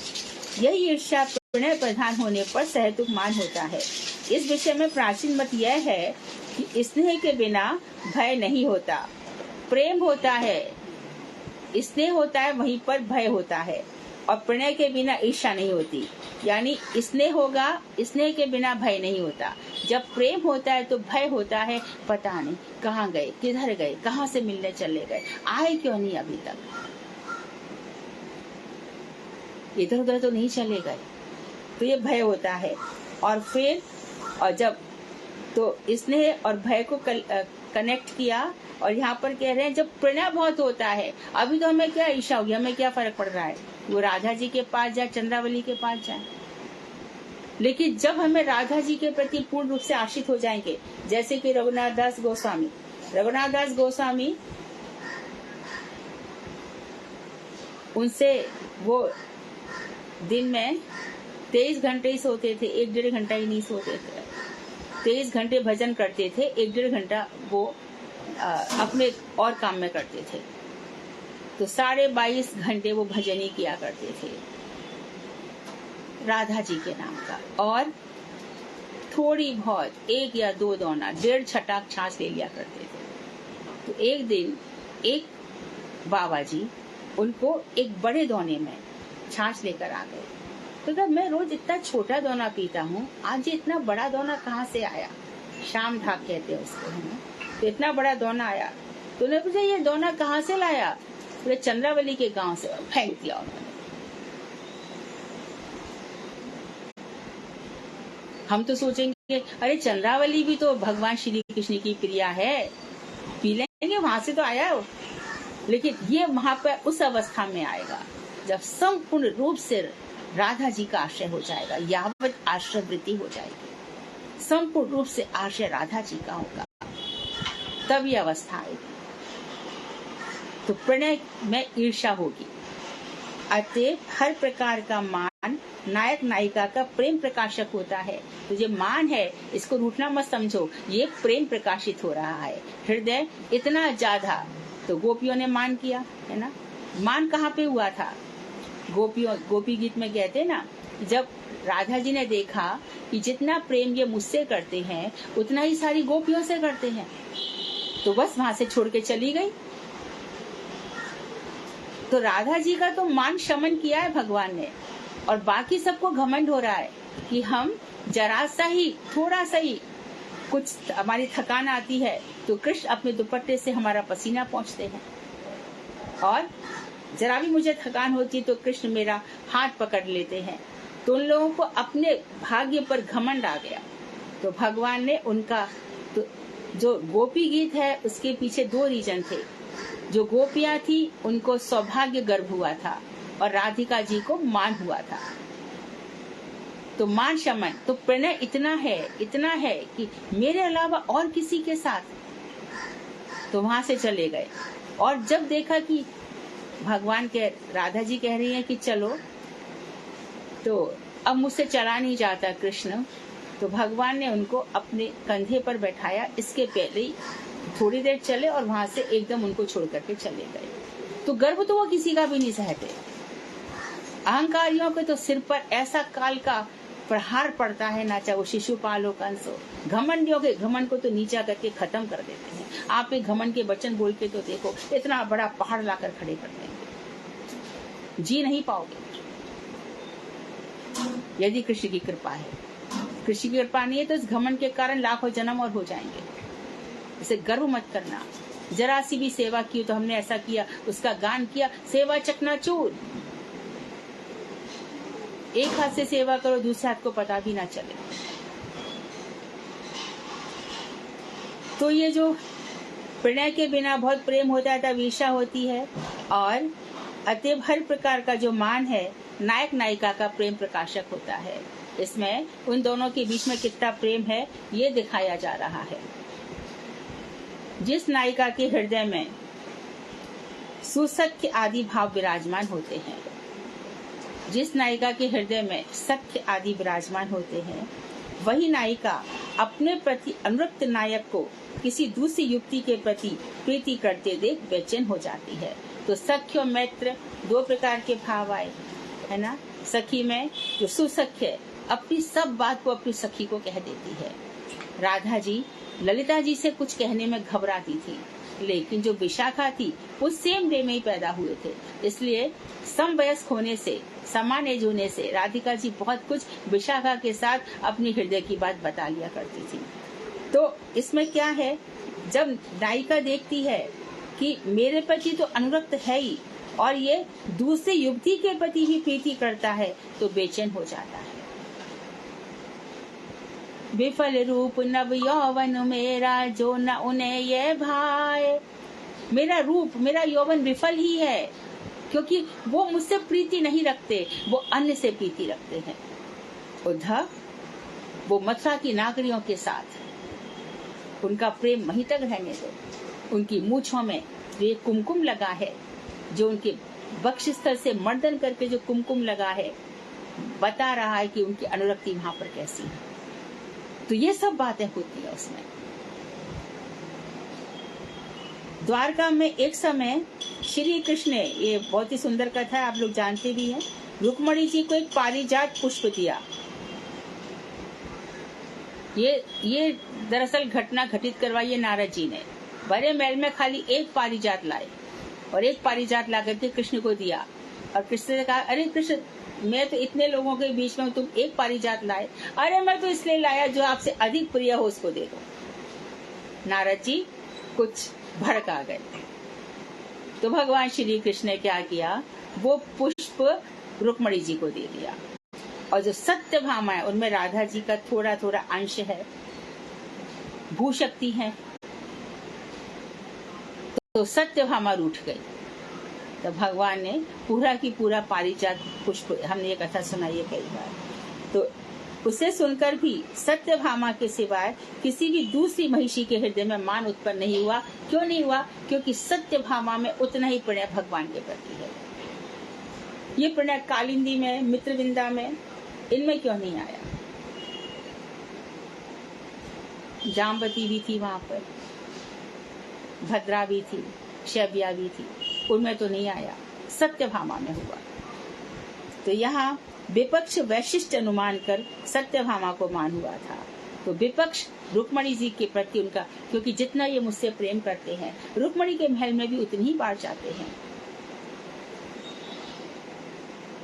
यही ईर्ष्या प्रणय प्रधान होने पर सहेतुक मान होता है। इस विषय में प्राचीन मत यह है कि स्नेह के बिना भय नहीं होता, प्रेम होता है, स्नेह होता है, वहीं पर भय होता है, और प्रणय के बिना ईर्ष्या नहीं होती। यानी स्नेह होगा, स्नेह के बिना भय नहीं होता। जब प्रेम होता है तो भय होता है, पता नहीं कहाँ गए, किधर गए, कहाँ से मिलने चले गए, आए क्यों नहीं अभी तक, इधर उधर तो नहीं चले गए, तो ये भय होता है। और फिर जब तो स्नेह और भय को कनेक्ट किया, और यहाँ पर कह रहे हैं जब प्रणय बहुत होता है, अभी तो हमें क्या ईर्ष्या होगी, हमें क्या फर्क पड़ रहा है, वो राधा जी के पास जाए, चंद्रावली के पास जाए। लेकिन जब हमें राधा जी के प्रति पूर्ण रूप से आश्रित हो जाएंगे, जैसे कि रघुनाथ दास गोस्वामी उनसे वो दिन में 23 घंटे ही सोते थे, 1-1.5 घंटा ही नहीं सोते थे। 23 घंटे भजन करते थे, 1-1.5 घंटा वो अपने और काम में करते थे। तो 22.5 घंटे वो भजन ही किया करते थे राधा जी के नाम का। और थोड़ी बहुत 1 या 2 दोना, 1.5 छटाक छाछ ले लिया करते थे। तो एक दिन एक बाबा जी उनको एक बड़े दोने में छाछ लेकर आ गए। तो जब मैं रोज इतना छोटा दोना पीता हूँ, आज ये इतना बड़ा दोना कहाँ से आया? शाम ढाक कहते हैं उसको, है ना। तो इतना बड़ा दोना आया, तो उन्होंने पूछा ये दोना कहाँ से लाया? पूरे चंद्रावली के गांव से। फेंक दिया उन्होंने। हम तो सोचेंगे अरे चंद्रावली भी तो भगवान श्री कृष्ण की प्रिया है, पी लेंगे, वहां से तो आया हो। लेकिन ये वहां पर उस अवस्था में आएगा जब संपूर्ण रूप से राधा जी का आश्रय हो जाएगा, यावत आश्रय वृत्ति हो जाएगी, संपूर्ण रूप से आश्रय राधा जी का होगा, तब ये अवस्था आएगी। तो प्रणय में ईर्ष्या होगी। अतएव हर प्रकार का मान नायक नायिका का प्रेम प्रकाशक होता है। तो जो मान है इसको रूठना मत समझो, ये प्रेम प्रकाशित हो रहा है। हृदय इतना ज्यादा, तो गोपियों ने मान किया है ना। मान कहाँ पे हुआ था? गोपी गीत में कहते ना, जब राधा जी ने देखा कि जितना प्रेम ये मुझसे करते हैं उतना ही सारी गोपियों से करते हैं, तो बस वहां से छोड़ के चली गई। तो राधा जी का तो मान शमन किया है भगवान ने, और बाकी सबको घमंड हो रहा है कि हम जरा सा ही, थोड़ा सा ही कुछ हमारी थकान आती है तो कृष्ण अपने दुपट्टे से हमारा पसीना पोंछते हैं, और जरा भी मुझे थकान होती है तो कृष्ण मेरा हाथ पकड़ लेते हैं। तो उन लोगों को अपने भाग्य पर घमंड आ गया। तो भगवान ने उनका, तो जो गोपी गीत है उसके पीछे दो रीजन थे। जो गोपियां थी उनको सौभाग्य गर्भ हुआ था, और राधिका जी को मान हुआ था। तो मान शमन, तो प्रणय इतना है कि मेरे अलावा और किसी के साथ, तो वहां से चले गए। और जब देखा कि भगवान के, राधा जी कह रही हैं कि चलो, तो अब मुझसे चला नहीं जाता कृष्ण, तो भगवान ने उनको अपने कंधे पर बैठाया। इसके पहले ही थोड़ी देर चले और वहां से एकदम उनको छोड़ करके चले गए। तो गर्व तो वो किसी का भी नहीं सहते। अहंकारियों के तो सिर पर ऐसा काल का प्रहार पड़ता है ना, चाहे वो शिशुपाल हो, कंस हो। घमंडियों के घमंड को तो नीचा करके खत्म कर देते हैं। आप एक घमंड के वचन बोल के तो देखो, इतना बड़ा पहाड़ लाकर खड़े कर देंगे, जी नहीं पाओगे यदि कृष्ण की कृपा है। कृष्ण की कृपा नहीं है तो इस घमंड के कारण लाखों जन्म और हो जाएंगे। इसे गर्व मत करना। जरा सी भी सेवा की तो हमने ऐसा किया, उसका गान किया, सेवा चकनाचूर। एक हाथ से सेवा करो, दूसरे हाथ को पता भी ना चले। तो ये जो प्रणय के बिना बहुत प्रेम होता है तब ईर्ष्या होती है, और अतएव हर प्रकार का जो मान है नायक नायिका का प्रेम प्रकाशक होता है। इसमें उन दोनों के बीच में कितना प्रेम है ये दिखाया जा रहा है। जिस नायिका के हृदय में सुसख्य आदि भाव विराजमान होते हैं, जिस नायिका के हृदय में सख्य आदि विराजमान होते हैं, वही नायिका अपने प्रति अनुरक्त नायक को किसी दूसरी युक्ति के प्रति प्रीति करते देख बेचैन हो जाती है। तो सख्य और मैत्र दो प्रकार के भाव आए, है ना। सखी में जो सुसख्य अपनी सब बात को अपनी सखी को कह देती है। राधा जी ललिता जी से कुछ कहने में घबराती थी, लेकिन जो विशाखा थी वो सेम डे में ही पैदा हुए थे, इसलिए समवयस्क होने से, समान एज होने से राधिका जी बहुत कुछ विशाखा के साथ अपनी हृदय की बात बता लिया करती थी। तो इसमें क्या है, जब नायिका देखती है कि मेरे प्रति तो अनुरक्त है ही और ये दूसरे युवती के प्रति भी प्रीति करता है, तो बेचैन हो जाता है। विफल रूप नव यौवन मेरा, जो न उन्हें ये भाए। मेरा रूप, मेरा यौवन विफल ही है, क्योंकि वो मुझसे प्रीति नहीं रखते, वो अन्य से प्रीति रखते हैं। उद्धव वो मथुरा की नागरियों के साथ उनका प्रेम वहीं तक रहने दो। उनकी मूंछों में जो ये कुमकुम लगा है, जो उनके वक्षस्थल से मर्दन करके जो कुमकुम लगा है, बता रहा है कि उनकी अनुरक्ति वहां पर कैसी है। तो ये सब बातें होती है उसमें। द्वारका में एक समय श्री कृष्ण ने, ये बहुत ही सुंदर कथा है, आप लोग जानते भी हैं, रुक्मणी जी को एक पारिजात पुष्प दिया। ये दरअसल घटना घटित करवाई है नारद जी ने। बड़े महल में खाली एक पारिजात लाए और एक पारिजात ला करके कृष्ण को दिया, और कृष्ण ने कहा, अरे कृष्ण, मैं तो इतने लोगों के बीच में, तुम एक पारिजात लाए। अरे मैं तो इसलिए लाया जो आपसे अधिक प्रिय हो उसको दे दो। नारद जी कुछ भड़क आ गए। तो भगवान श्री कृष्ण ने क्या किया, वो पुष्प रुक्मणी जी को दे दिया। और जो सत्यभामा है उनमें राधा जी का थोड़ा थोड़ा अंश है, भूशक्ति है। तो सत्यभामा रूठ गई। तो भगवान ने पूरा की पूरा पारिजात पुष्प, हमने ये कथा सुनाई है कई बार, तो उसे सुनकर भी सत्यभामा के सिवाय किसी भी दूसरी महिषी के हृदय में मान उत्पन्न नहीं हुआ। क्यों नहीं हुआ? क्योंकि सत्यभामा में उतना ही प्रणय भगवान के प्रति है। ये प्रणय कालिंदी में, मित्रविंदा में इनमें क्यों नहीं आया? जामवती भी थी वहां पर, भद्रा भी थी, शैब्या भी थी, उनमें तो नहीं आया, सत्यभामा में हुआ। तो यहाँ विपक्ष वैशिष्ट अनुमान कर सत्यभामा को मान हुआ था। तो विपक्ष रुक्मणी जी के प्रति उनका, क्योंकि जितना ये मुझसे प्रेम करते हैं, रुक्मणी के महल में भी उतनी ही बार जाते हैं।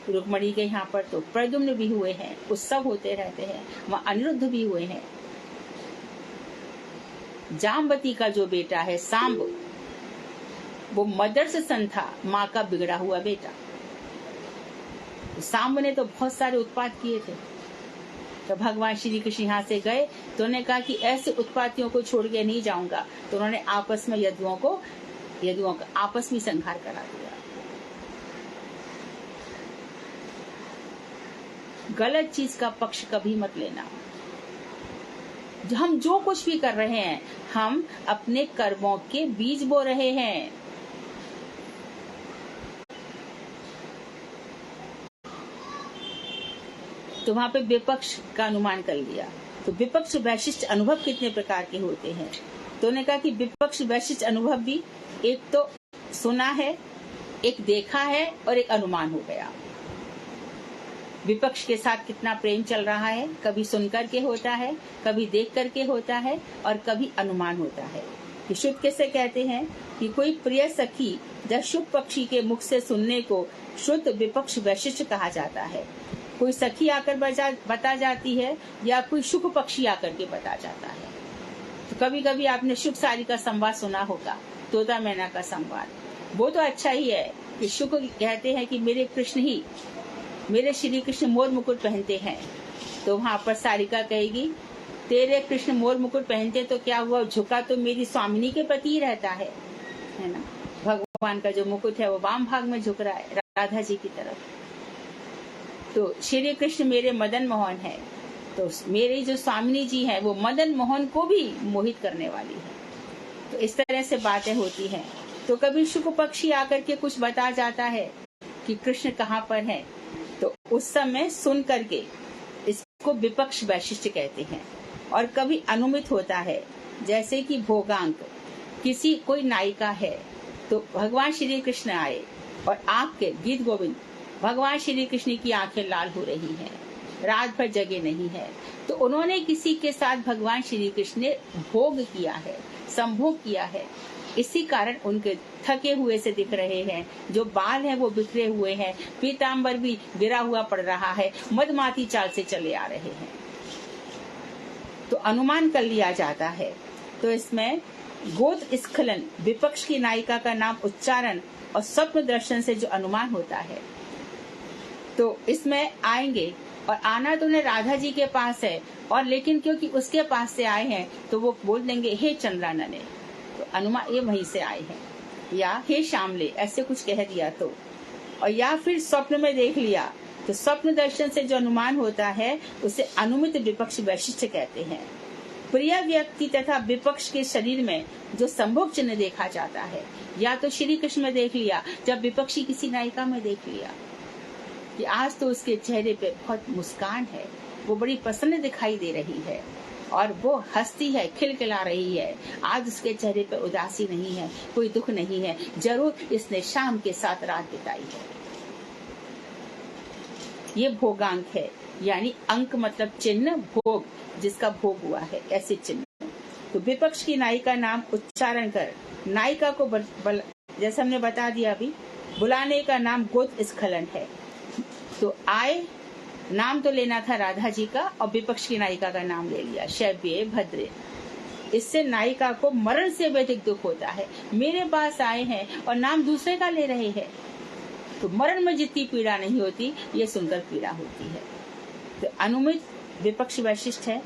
रुक्मणी के यहाँ पर तो प्रद्युम्न भी हुए हैं, उत्सव होते रहते हैं, वहाँ अनिरुद्ध भी हुए हैं। जामवती का जो बेटा है सांब, वो मदर्स सन था, माँ का बिगड़ा हुआ बेटा। सांब ने तो बहुत सारे उत्पात किए थे। तो भगवान श्री कृष्ण यहाँ से गए तो उन्होंने कहा कि ऐसे उत्पातियों को छोड़ के नहीं जाऊंगा। तो उन्होंने आपस में यदुओं का आपस में संहार करा दिया। गलत चीज का पक्ष कभी मत लेना। हम जो कुछ भी कर रहे हैं, हम अपने कर्मों के बीज बो रहे हैं। तो वहां पे विपक्ष का अनुमान कर लिया। तो विपक्ष वैशिष्ट अनुभव कितने प्रकार के होते हैं? तो उन्होंने कहा कि विपक्ष वैशिष्ट अनुभव भी एक तो सुना है, एक देखा है और एक अनुमान हो गया। विपक्ष के साथ कितना प्रेम चल रहा है, कभी सुन करके होता है, कभी देख करके होता है और कभी अनुमान होता है। कि शुद्ध कैसे कहते हैं कि कोई प्रिय सखी जब शुभ पक्षी के मुख से सुनने को शुद्ध विपक्ष वैशिष्ट कहा जाता है। कोई सखी आकर बता जाती है या कोई शुभ पक्षी आकर के बता जाता है। तो कभी कभी आपने शुभ सारी का संवाद सुना होगा, तोता मैना का संवाद। वो तो अच्छा ही है कि शुभ कहते हैं कि मेरे श्री कृष्ण मोर मुकुट पहनते हैं। तो वहां पर सारिका कहेगी तेरे कृष्ण मोर मुकुट पहनते तो क्या हुआ, झुका तो मेरी स्वामिनी के प्रति ही रहता है ना। भगवान का जो मुकुट है वो वाम भाग में झुक रहा है राधा जी की तरफ। तो श्री कृष्ण मेरे मदन मोहन है, तो मेरी जो स्वामिनी जी है वो मदन मोहन को भी मोहित करने वाली है। तो इस तरह से बातें होती हैं। तो कभी शुभ पक्षी आकर के कुछ बता जाता है कि कृष्ण कहाँ पर है, तो उस समय सुन करके इसको विपक्ष वैशिष्ट कहते हैं। और कभी अनुमित होता है, जैसे कि भोगांक, कोई नायिका है तो भगवान श्री कृष्ण आए और आपके गीत गोविंद भगवान श्री कृष्ण की आंखें लाल हो रही हैं, रात भर जगे नहीं है, तो उन्होंने किसी के साथ भगवान श्री कृष्ण ने भोग किया है, संभोग किया है। इसी कारण उनके थके हुए से दिख रहे हैं, जो बाल हैं वो बिखरे हुए हैं, पीताम्बर भी गिरा हुआ पड़ रहा है, मदमाती चाल से चले आ रहे हैं। तो अनुमान कर लिया जाता है। तो इसमें गोद स्खलन, विपक्ष की नायिका का नाम उच्चारण और स्वप्न दर्शन से जो अनुमान होता है, तो इसमें आएंगे। और आना तो उन्हें राधा जी के पास है, और लेकिन क्योंकि उसके पास से आए हैं तो वो बोल देंगे हे चंद्रानने, तो अनुमान ये वहीं से आए हैं, या हे श्यामले, ऐसे कुछ कह दिया तो। और या फिर स्वप्न में देख लिया, तो स्वप्न दर्शन से जो अनुमान होता है उसे अनुमित विपक्ष वैशिष्ट कहते हैं। प्रिय व्यक्ति तथा विपक्ष के शरीर में जो संभोग चिन्ह देखा जाता है, या तो श्री कृष्ण में देख लिया, जब विपक्षी किसी नायिका में देख लिया कि आज तो उसके चेहरे पे बहुत मुस्कान है, वो बड़ी प्रसन्न दिखाई दे रही है और वो हंसती है, खिलखिला रही है, आज उसके चेहरे पे उदासी नहीं है, कोई दुख नहीं है, जरूर इसने शाम के साथ रात बिताई है। ये भोगांक है, यानी अंक मतलब चिन्ह, भोग जिसका भोग हुआ है, ऐसे चिन्ह। तो विपक्ष की नायिका नाम उच्चारण कर, नायिका को जैसे हमने बता दिया अभी, बुलाने का नाम गोद स्खलन है। तो आए, नाम तो लेना था राधा जी का, और विपक्ष की नायिका का नाम ले लिया, शैव्य भद्रे। इससे नायिका को मरण से अधिक दुख होता है। मेरे पास आए हैं और नाम दूसरे का ले रहे हैं, तो मरण में जितनी पीड़ा नहीं होती, ये सुनकर पीड़ा होती है। तो अनुमित विपक्ष वैशिष्ट है।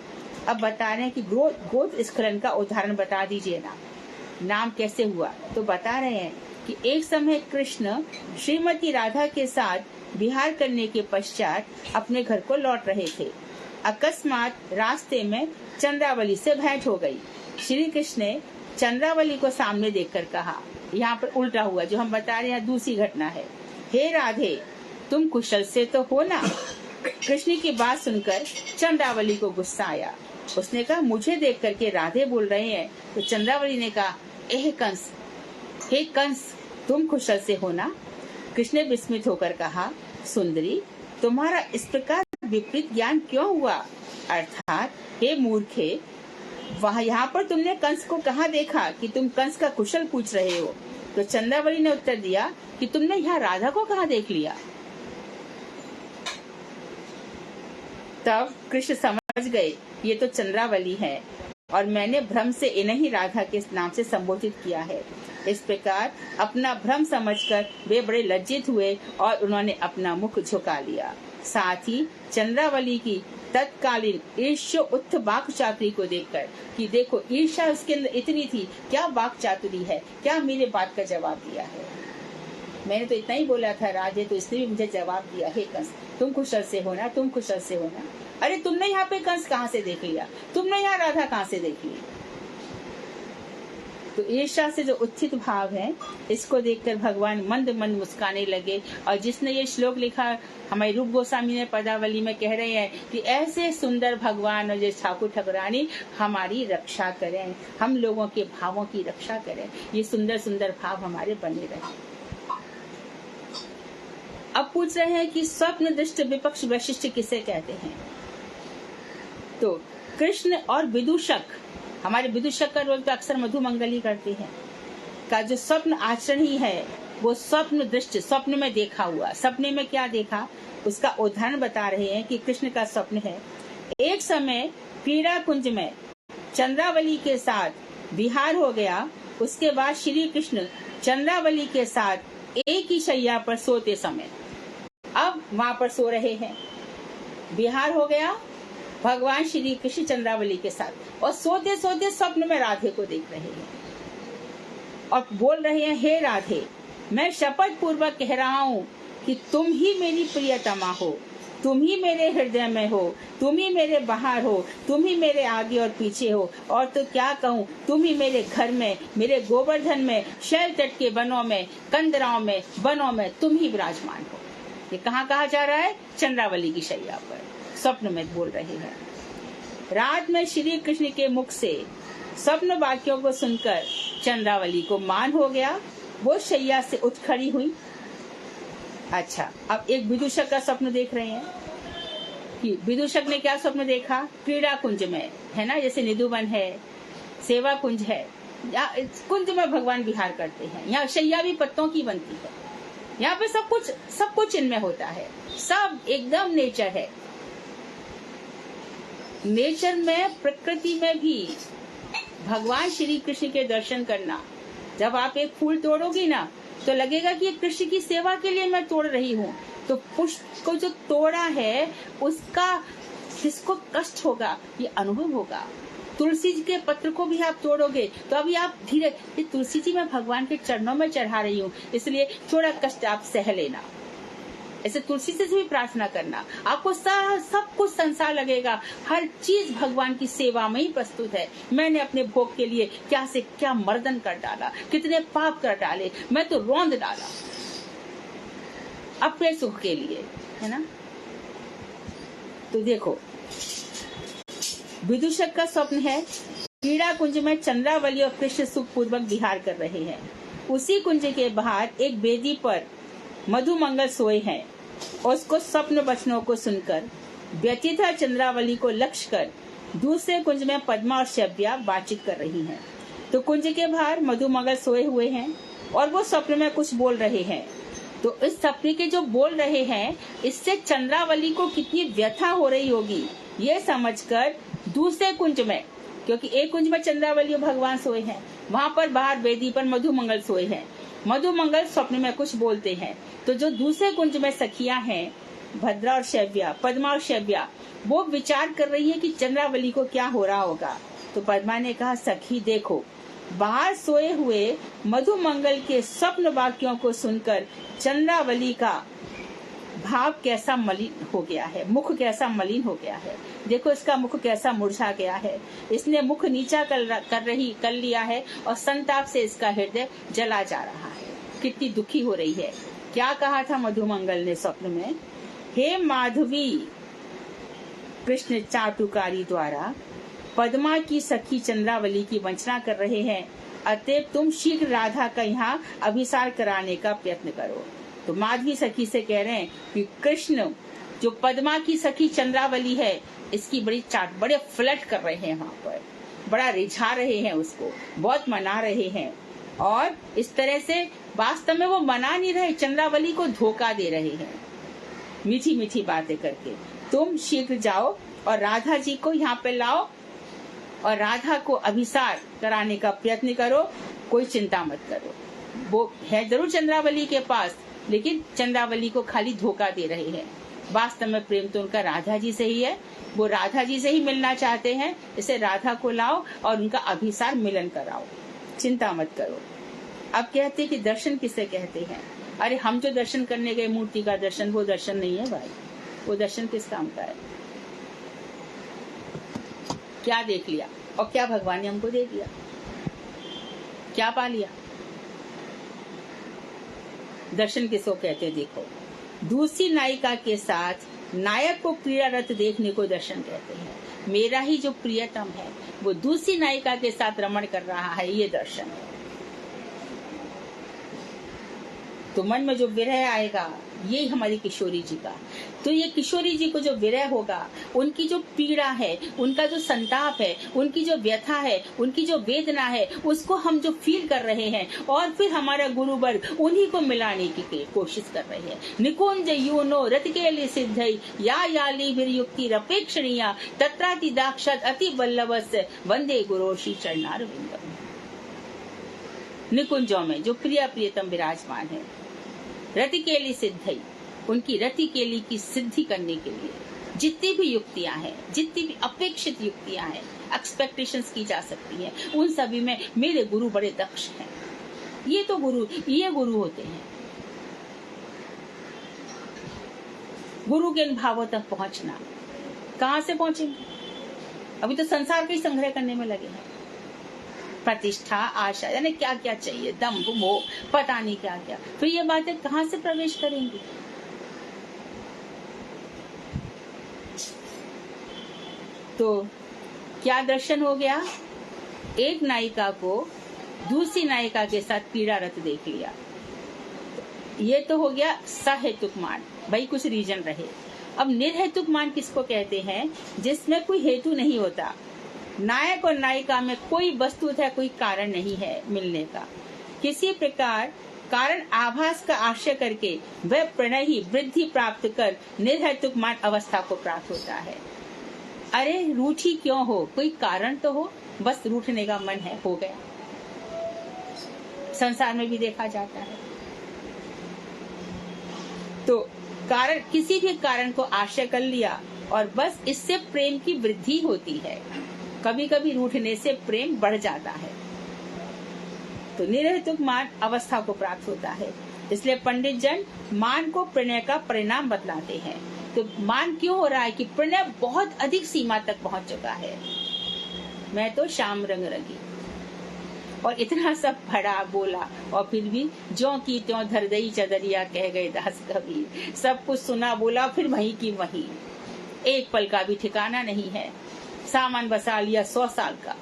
अब बता रहे हैं कि गोद स्खलन का उदाहरण बता दीजिए ना, नाम कैसे हुआ। तो बता रहे हैं कि एक समय कृष्ण श्रीमती राधा के साथ विहार करने के पश्चात अपने घर को लौट रहे थे। अकस्मात रास्ते में चंद्रावली से भेंट हो गई। श्री कृष्ण ने चंद्रावली को सामने देखकर कहा, यहाँ पर उल्टा हुआ, जो हम बता रहे हैं दूसरी घटना है, हे राधे, तुम कुशल से तो हो ना। कृष्ण की बात सुनकर चंद्रावली को गुस्सा आया। उसने कहा, मुझे देख करके राधे बोल रहे हैं। तो चंद्रावली ने कहा, हे कंस, तुम कुशल से हो ना? कृष्ण ने विस्मित होकर कहा, सुंदरी, तुम्हारा इस प्रकार विपरीत ज्ञान क्यों हुआ? अर्थात हे मूर्खे, यहाँ पर तुमने कंस को कहाँ देखा कि तुम कंस का कुशल पूछ रहे हो? तो चंद्रावली ने उत्तर दिया कि तुमने यहाँ राधा को कहाँ देख लिया? तब कृष्ण समझ गए ये तो चंद्रावली है और मैंने भ्रम से इन्हें ही राधा के नाम से संबोधित किया है। इस प्रकार अपना भ्रम समझकर वे बड़े लज्जित हुए और उन्होंने अपना मुख झुका लिया। साथ ही चंद्रावली की तत्कालीन ईर्ष्योत्थ वाक् चातुरी को देखकर कि देखो ईर्ष्या उसके अंदर इतनी थी, क्या वाक् चातुरी है, क्या मेरे बात का जवाब दिया है। मैंने तो इतना ही बोला था राजे, तो इसने भी मुझे जवाब दिया, हे कंस, तुम कुशल से हो ना, तुम कुशल से हो ना? अरे तुमने यहाँ पे कंस कहाँ से देख लिया? तुमने यहाँ राधा कहाँ से देख ली? तो ईर्ष्या से जो उत्थित भाव है, इसको देखकर भगवान मंद मंद मुस्काने लगे। और जिसने ये श्लोक लिखा, हमारे रूप गोस्वामी ने पदावली में कह रहे हैं कि ऐसे सुंदर भगवान और जैसे ठाकुर ठाकुरानी हमारी रक्षा करें, हम लोगों के भावों की रक्षा करें, ये सुंदर सुंदर भाव हमारे बने रहे। अब पूछ रहे हैं कि स्वप्न दृष्ट विपक्ष वैशिष्ट किसे कहते हैं? तो कृष्ण और विदूषक, हमारे विदूषक का रोल तो अक्सर मधुमंगल ही करते हैं, का जो स्वप्न आचरण ही है वो स्वप्न दृष्ट, स्वप्न में देखा हुआ। सपने में क्या देखा उसका उदाहरण बता रहे हैं कि कृष्ण का स्वप्न है, एक समय क्रीड़ा कुंज में चंद्रावली के साथ विहार हो गया। उसके बाद श्री कृष्ण चंद्रावली के साथ एक ही शैया पर सोते समय, अब वहां पर सो रहे हैं, विहार हो गया, भगवान श्री कृष्ण चंद्रावली के साथ, और सोते सोते स्वप्न में राधे को देख रहे हैं और बोल रहे हैं, हे राधे, मैं शपथ पूर्वक कह रहा हूँ कि तुम ही मेरी प्रियतमा हो, तुम ही मेरे हृदय में हो, तुम ही मेरे बाहर हो, तुम ही मेरे आगे और पीछे हो, और तो क्या कहूँ, तुम ही मेरे घर में, मेरे गोवर्धन में, शैल तट के वनों में, कंदराओं में, वनों में तुम ही विराजमान हो। ये कहाँ कहा जा रहा है? चंद्रावली की शैया पर, स्वप्न में बोल रहे हैं। रात में श्री कृष्ण के मुख से स्वप्न वाक्यों को सुनकर चंद्रावली को मान हो गया, वो शैया से उठ खड़ी हुई। अच्छा, अब एक विदूषक का स्वप्न देख रहे हैं कि विदूषक ने क्या स्वप्न देखा? क्रीड़ा कुंज में, है ना, जैसे निधुवन है, सेवा कुंज है, या कुंज में भगवान विहार करते हैं। यहाँ शैया भी पत्तों की बनती है, यहाँ पे सब कुछ इनमें होता है, सब एकदम नेचर है। नेचर में, प्रकृति में भी भगवान श्री कृष्ण के दर्शन करना, जब आप एक फूल तोड़ोगी ना तो लगेगा कि कृष्ण की सेवा के लिए मैं तोड़ रही हूँ, तो पुष्प को जो तोड़ा है उसका जिसको कष्ट होगा ये अनुभव होगा। तुलसी जी के पत्र को भी आप तोड़ोगे तो अभी आप धीरे, ये तुलसी जी मैं भगवान के चरणों में चढ़ा रही हूँ, इसलिए थोड़ा कष्ट आप सह लेना। ऐसे तुलसी से भी प्रार्थना करना, आपको सब कुछ संसार लगेगा, हर चीज भगवान की सेवा में ही प्रस्तुत है। मैंने अपने भोग के लिए क्या से क्या मर्दन कर डाला, कितने पाप कर डाले, मैं तो रौंद डाला अपने सुख के लिए, है ना। तो देखो, विदूषक का स्वप्न है, क्रीड़ा कुंज में चंद्रावली और कृष्ण सुख पूर्वक विहार कर रहे हैं। उसी कुंज के बाहर एक वेदी पर मधुमंगल सोए हैं। उसको स्वप्न वचनों को सुनकर व्यथिता चंद्रावली को लक्ष्य कर दूसरे कुंज में पद्मा और शव्या बातचीत कर रही हैं। तो कुंज के बाहर मधुमंगल सोए हुए हैं और वो स्वप्न में कुछ बोल रहे हैं। तो इस सपने के जो बोल रहे हैं, इससे चंद्रावली को कितनी व्यथा हो रही होगी ये समझकर दूसरे कुंज में, क्योंकि एक कुंज में चंद्रावली और भगवान सोए हैं, वहां पर बाहर वेदी पर मधुमंगल सोए हैं। मधुमंगल स्वप्न में कुछ बोलते हैं। तो जो दूसरे कुंज में सखियां हैं, भद्रा और शव्या, पद्मा और शव्या, वो विचार कर रही है कि चंद्रावली को क्या हो रहा होगा। तो पद्मा ने कहा, सखी देखो, बाहर सोए हुए मधुमंगल के स्वप्न वाक्यों को सुनकर चंद्रावली का भाव कैसा मलिन हो गया है, मुख कैसा मलिन हो गया है। देखो इसका मुख कैसा मुरझा गया है, इसने मुख नीचा कर लिया है और संताप से इसका हृदय जला जा रहा है, कितनी दुखी हो रही है। क्या कहा था मधुमंगल ने स्वप्न में? हे माधवी, कृष्ण चाटुकारी द्वारा पद्मा की सखी चंद्रावली की वंचना कर रहे हैं, अतएव तुम शीघ्र राधा का यहाँ अभिसार कराने का प्रयत्न करो। तो माधवी सखी से कह रहे हैं कि कृष्ण जो पद्मा की सखी चंद्रावली है, इसकी बड़े फ्लर्ट कर रहे हैं, वहाँ पर बड़ा रिझा रहे हैं, उसको बहुत मना रहे हैं। और इस तरह से वास्तव में वो मना नहीं रहे, चंद्रावली को धोखा दे रहे हैं मीठी मीठी बातें करके। तुम शीघ्र जाओ और राधा जी को यहाँ पे लाओ और राधा को अभिसार कराने का प्रयत्न करो, कोई चिंता मत करो। वो है जरूर चंद्रावली के पास, लेकिन चंद्रावली को खाली धोखा दे रहे हैं। वास्तव में प्रेम तो उनका राधा जी से ही है, वो राधा जी से ही मिलना चाहते हैं। इसे राधा को लाओ और उनका अभिसार मिलन कराओ, चिंता मत करो। अब कहते हैं कि दर्शन किसे कहते हैं? अरे हम जो दर्शन करने गए मूर्ति का दर्शन, वो दर्शन नहीं है भाई। वो दर्शन किस काम का है? क्या देख लिया और क्या भगवान ने हमको दे दिया? क्या पा लिया? दर्शन किसको कहते हैं? देखो, दूसरी नायिका के साथ नायक को क्रीड़ारत देखने को दर्शन कहते हैं। मेरा ही जो प्रियतम है वो दूसरी नायिका के साथ रमण कर रहा है, ये दर्शन है। तो मन में जो विरह आएगा, ये हमारी किशोरी जी का। तो ये किशोरी जी को जो विरह होगा, उनकी जो पीड़ा है, उनका जो संताप है, उनकी जो व्यथा है, उनकी जो वेदना है, उसको हम जो फील कर रहे हैं, और फिर हमारा गुरु वर्ग उन्हीं को मिलाने की कोशिश कर रहे हैं। निकुंज यूनो रतिकेली सिद्धई या याली विरयुक्ति रपेक्षणीया तत्राति दाक्षत अति वल्लभस वंदे गुरोशी चरणारविंदम। निकुंजों में जो प्रियतम विराजमान है, रतिकेली सिद्धई, उनकी रतिकेली की सिद्धि करने के लिए जितनी भी युक्तियां हैं, जितनी भी अपेक्षित युक्तियां हैं, एक्सपेक्टेशंस की जा सकती हैं, उन सभी में मेरे गुरु बड़े दक्ष हैं। ये गुरु होते हैं। गुरु के इन भावों तक पहुंचना, कहां से पहुंचेंगे? अभी तो संसार का ही संग्रह करने में लगे हैं। प्रतिष्ठा, आशा, यानी क्या क्या चाहिए, दम्भ, मोह, पता नहीं क्या क्या। फिर ये बातें कहां से प्रवेश करेंगी? तो क्या दर्शन हो गया? एक नायिका को दूसरी नायिका के साथ पीड़ारत देख लिया। ये तो हो गया सहेतुक मान, भाई कुछ रीजन रहे। अब निर्हेतुक मान किसको कहते हैं? जिसमें कोई हेतु नहीं होता। नायक और नायिका में कोई वस्तुतः कोई कारण नहीं है मिलने का। किसी प्रकार कारण आभास का आश्रय करके वह प्रणय ही वृद्धि प्राप्त कर निर्हेतुक मान अवस्था को प्राप्त होता है। अरे रूठी क्यों हो? कोई कारण तो हो, बस रूठने का मन है, हो गया। संसार में भी देखा जाता है। तो कारण, किसी भी कारण को आश्रय कर लिया और बस इससे प्रेम की वृद्धि होती है। कभी कभी रूठने से प्रेम बढ़ जाता है। तो निर्हेतुक मान अवस्था को प्राप्त होता है। इसलिए पंडित जन मान को प्रणय का परिणाम बतलाते हैं। तो मान क्यों हो रहा है? कि प्रणय बहुत अधिक सीमा तक पहुंच चुका है। मैं तो श्याम रंग रंगी, और इतना सब पढ़ा बोला और फिर भी ज्यों की त्यों धर दई चदरिया कह गए दास कबीर। सब कुछ सुना बोला, फिर वहीं की वहीं, एक पल का भी ठिकाना नहीं है। सामान बसा लिया 100 साल का,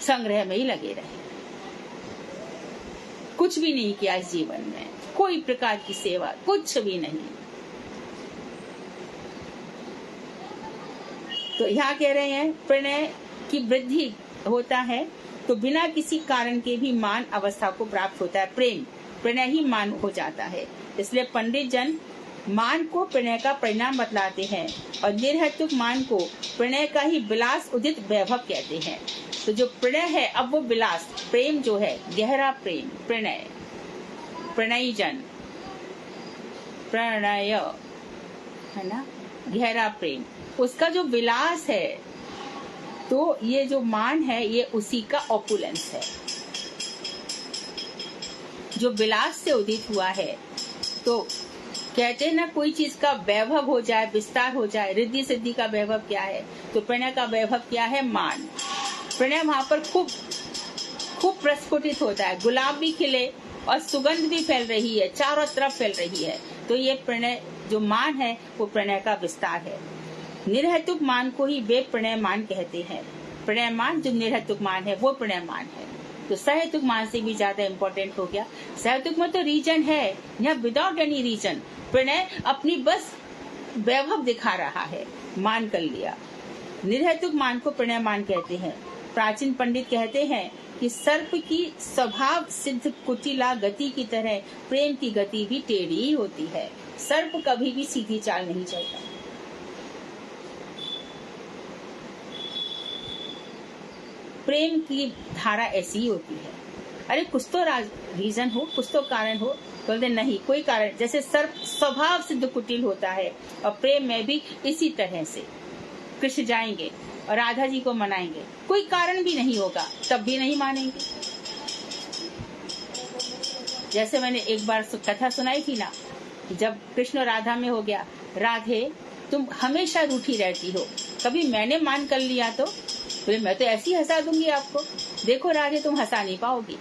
संग्रह में ही लगे रहे, कुछ भी नहीं किया इस जीवन में, कोई प्रकार की सेवा, कुछ भी नहीं। तो यहाँ कह रहे हैं प्रणय की वृद्धि होता है, तो बिना किसी कारण के भी मान अवस्था को प्राप्त होता है। प्रेम, प्रणय ही मान हो जाता है। इसलिए पंडित जन मान को प्रणय का परिणाम बतलाते हैं और निर्हेतुक मान को प्रणय का ही विलास उदित वैभव कहते हैं। तो जो प्रणय है, अब वो विलास, प्रेम जो है, गहरा प्रेम, प्रणय, प्रणयी जन, प्रणय है ना, गहरा प्रेम, उसका जो विलास है, तो ये जो मान है, ये उसी का ऑपुलेंस है, जो विलास से उदित हुआ है। तो कहते हैं ना, कोई चीज का वैभव हो जाए, विस्तार हो जाए, रिद्धि सिद्धि का वैभव क्या है? तो प्रणय का वैभव क्या है? मान। प्रणय वहां पर खूब प्रस्फुटित होता है। गुलाब भी खिले और सुगंध भी फैल रही है, चारों तरफ फैल रही है। तो ये प्रणय जो मान है वो प्रणय का विस्तार है। निर्हेतुक मान को ही वे प्रणय मान कहते हैं। प्रणय मान जो निर्हेतुक मान है वो प्रणय मान है। तो सहेतुक मान से भी ज्यादा इम्पोर्टेंट हो गया। सहेतुक में तो रीजन है, यहाँ विदाउट एनी रीजन प्रणय अपनी बस वैभव दिखा रहा है, मान कर लिया। निर्हेतुक मान को प्रणय मान कहते हैं। प्राचीन पंडित कहते हैं कि सर्प की स्वभाव सिद्ध कुटिला गति की तरह प्रेम की गति भी टेढ़ी ही होती है। सर्प कभी भी सीधी चाल नहीं चलता। प्रेम की धारा ऐसी ही होती है। अरे कुछ तो रीजन हो, कुछ तो कारण हो। बोलते नहीं, कोई कारण, जैसे सर्प स्वभाव सिद्ध कुटिल होता है और प्रेम में भी इसी तरह से कृष्ण जाएंगे और राधा जी को मनाएंगे, कोई कारण भी नहीं होगा तब भी नहीं मानेंगे। जैसे मैंने एक बार कथा सुनाई थी ना, जब कृष्ण और राधा में हो गया, राधे तुम हमेशा रूठी रहती हो, कभी मैंने मान कर लिया तो बोले मैं तो ऐसी हंसा दूंगी आपको। देखो राधे तुम हंसा नहीं पाओगी,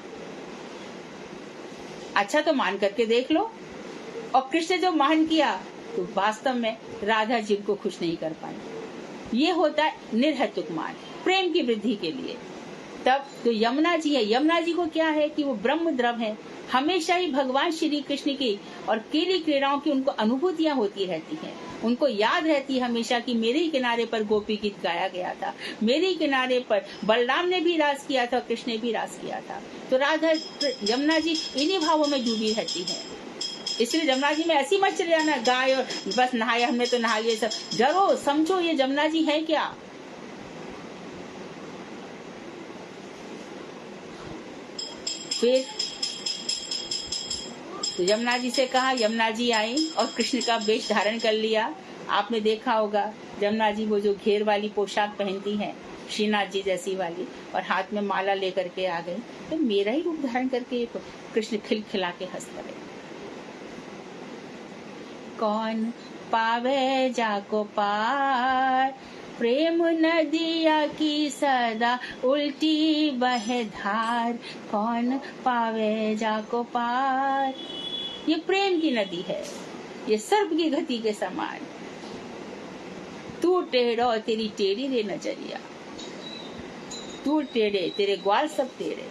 अच्छा तो मान करके देख लो। और कृष्ण जो मान किया तो वास्तव में राधा जी को खुश नहीं कर पाई। ये होता है निर्हेतुक मान, प्रेम की वृद्धि के लिए। तब जो यमुना जी है, यमुना जी को क्या है कि वो ब्रह्म द्रव है, हमेशा ही भगवान श्री कृष्ण की और केली क्रीड़ाओं की उनको अनुभूतियां होती रहती हैं। उनको याद रहती है हमेशा कि मेरे ही किनारे पर गोपी गीत गाया गया था, मेरे ही किनारे पर बलराम ने भी रास किया था, कृष्ण ने भी रास किया था। तो राधा यमुना जी इन्हीं भावों में डूबी रहती है। इसलिए जमुना जी में ऐसी मत चले जाना गाय और बस नहाए, हमने तो नहा लिया सब। डरो, समझो ये जमुना जी है क्या। फिर तो यमुना जी से कहा, यमुना जी आई और कृष्ण का वेश धारण कर लिया। आपने देखा होगा यमुना जी वो जो घेर वाली पोशाक पहनती हैं, श्रीनाथ जी जैसी वाली, और हाथ में माला लेकर के आ गई। तो मेरा ही रूप धारण करके कृष्ण खिलखिला के हंस पड़े। कौन पावे जाको पार, प्रेम नदिया की सदा उल्टी बहे धार। कौन पावे जाको पार, ये प्रेम की नदी है, ये सर्प की गति के समान। तू टेढ़ो तेरी टेढ़ी रे नजरिया, तू टेढ़े तेरे ग्वाल सब टेढ़े।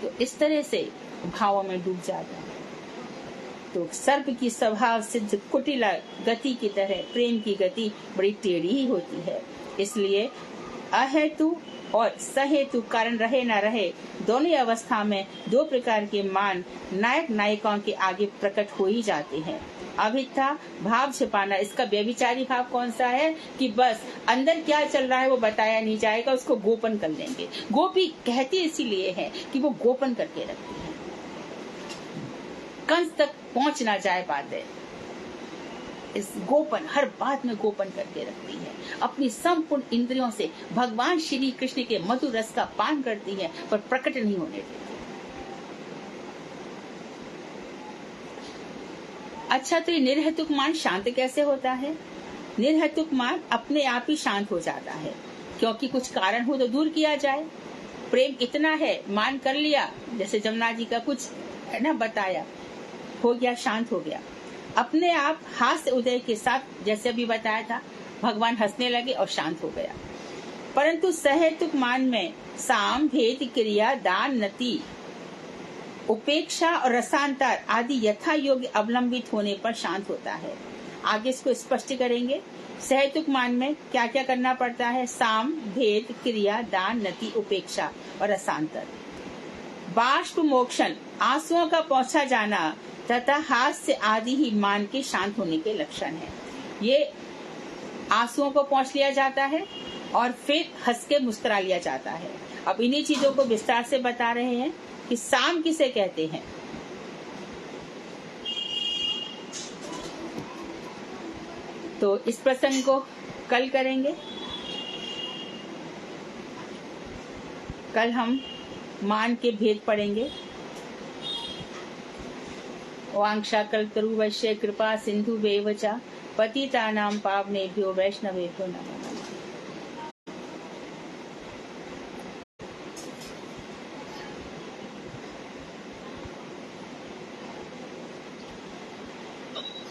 तो इस तरह से भावों में डूब जाता है। तो सर्प की स्वभाव सिद्ध कुटिला गति की तरह प्रेम की गति बड़ी टेढ़ी ही होती है। इसलिए अहेतु और सहेतु कारण रहे न रहे, दोनों अवस्था में दो प्रकार के मान नायक नायिकाओं के आगे प्रकट हो ही जाते हैं। अभिथा भाव छिपाना, इसका व्यभिचारी भाव कौन सा है कि बस अंदर क्या चल रहा है वो बताया नहीं जाएगा, उसको गोपन कर लेंगे। गोपी कहती इसीलिए है कि वो गोपन करके रखती है, कंस तक पहुंच ना जाए बातें। इस गोपन, हर बात में गोपन करके रखती है। अपनी संपूर्ण इंद्रियों से भगवान श्री कृष्ण के मधुर रस का पान करती है, पर प्रकट नहीं होने देती। अच्छा, तो ये निर्हेतुक मान शांत कैसे होता है? निर्हेतुक मान अपने आप ही शांत हो जाता है, क्योंकि कुछ कारण हो तो दूर किया जाए। प्रेम इतना है, मान कर लिया, जैसे जमुना जी का कुछ है ना बताया, हो गया, शांत हो गया। अपने आप हास्य उदय के साथ, जैसे अभी बताया था, भगवान हंसने लगे और शांत हो गया। परंतु सहेतुक मान में साम, भेद, क्रिया, दान, नति, उपेक्षा और रसांतर आदि यथा योग्य अवलंबित होने पर शांत होता है। आगे इसको स्पष्ट करेंगे। सहेतुक मान में क्या क्या करना पड़ता है? साम, भेद, क्रिया, दान, नति, उपेक्षा और रसांतर। बाष्प मोक्षण, आंसुओं का पहुंचा जाना तथा हास्य आदि ही मान के शांत होने के लक्षण है। ये आंसुओं को पहुंच लिया जाता है और फिर हंस के मुस्कुरा लिया जाता है। अब इन्हीं चीजों को विस्तार से बता रहे हैं कि साम किसे कहते हैं। तो इस प्रसंग को कल करेंगे। कल हम मान के भेद पढ़ेंगे। वांछा कल्पतरुवश्य कृपा सिंधु वेवचा पतितानां पावनेभ्यो वैष्णवेभ्यो नमो नमः।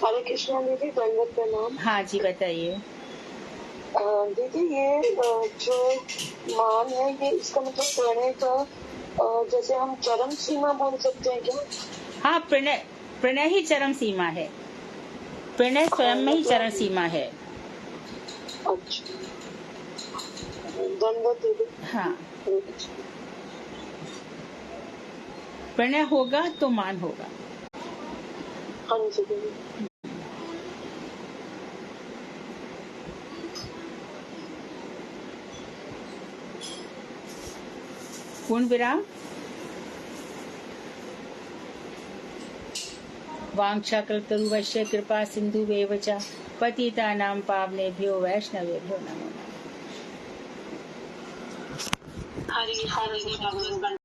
हरे हरे कृष्णा दीदी, दंडवत प्रणाम। हाँ जी, बताइए। दीदी ये जो मान है, ये इसका मतलब प्रणय का जैसे हम चरम सीमा बोल सकते हैं क्या? हाँ, प्रणय प्रणय ही चरम सीमा है। प्रणय स्वयं में ही चरम सीमा है। अच्छा, दंडवत दीदी। हाँ, प्रणय होगा तो मान होगा। हाँ जी दीदी। पूर्ण विराम। वाञ्छाकल्पतरुभ्यश्च कृपा सिन्धुभ्येव च पतितानां पावनेभ्यो वैष्णवेभ्यो नमो नमः। हरि हरि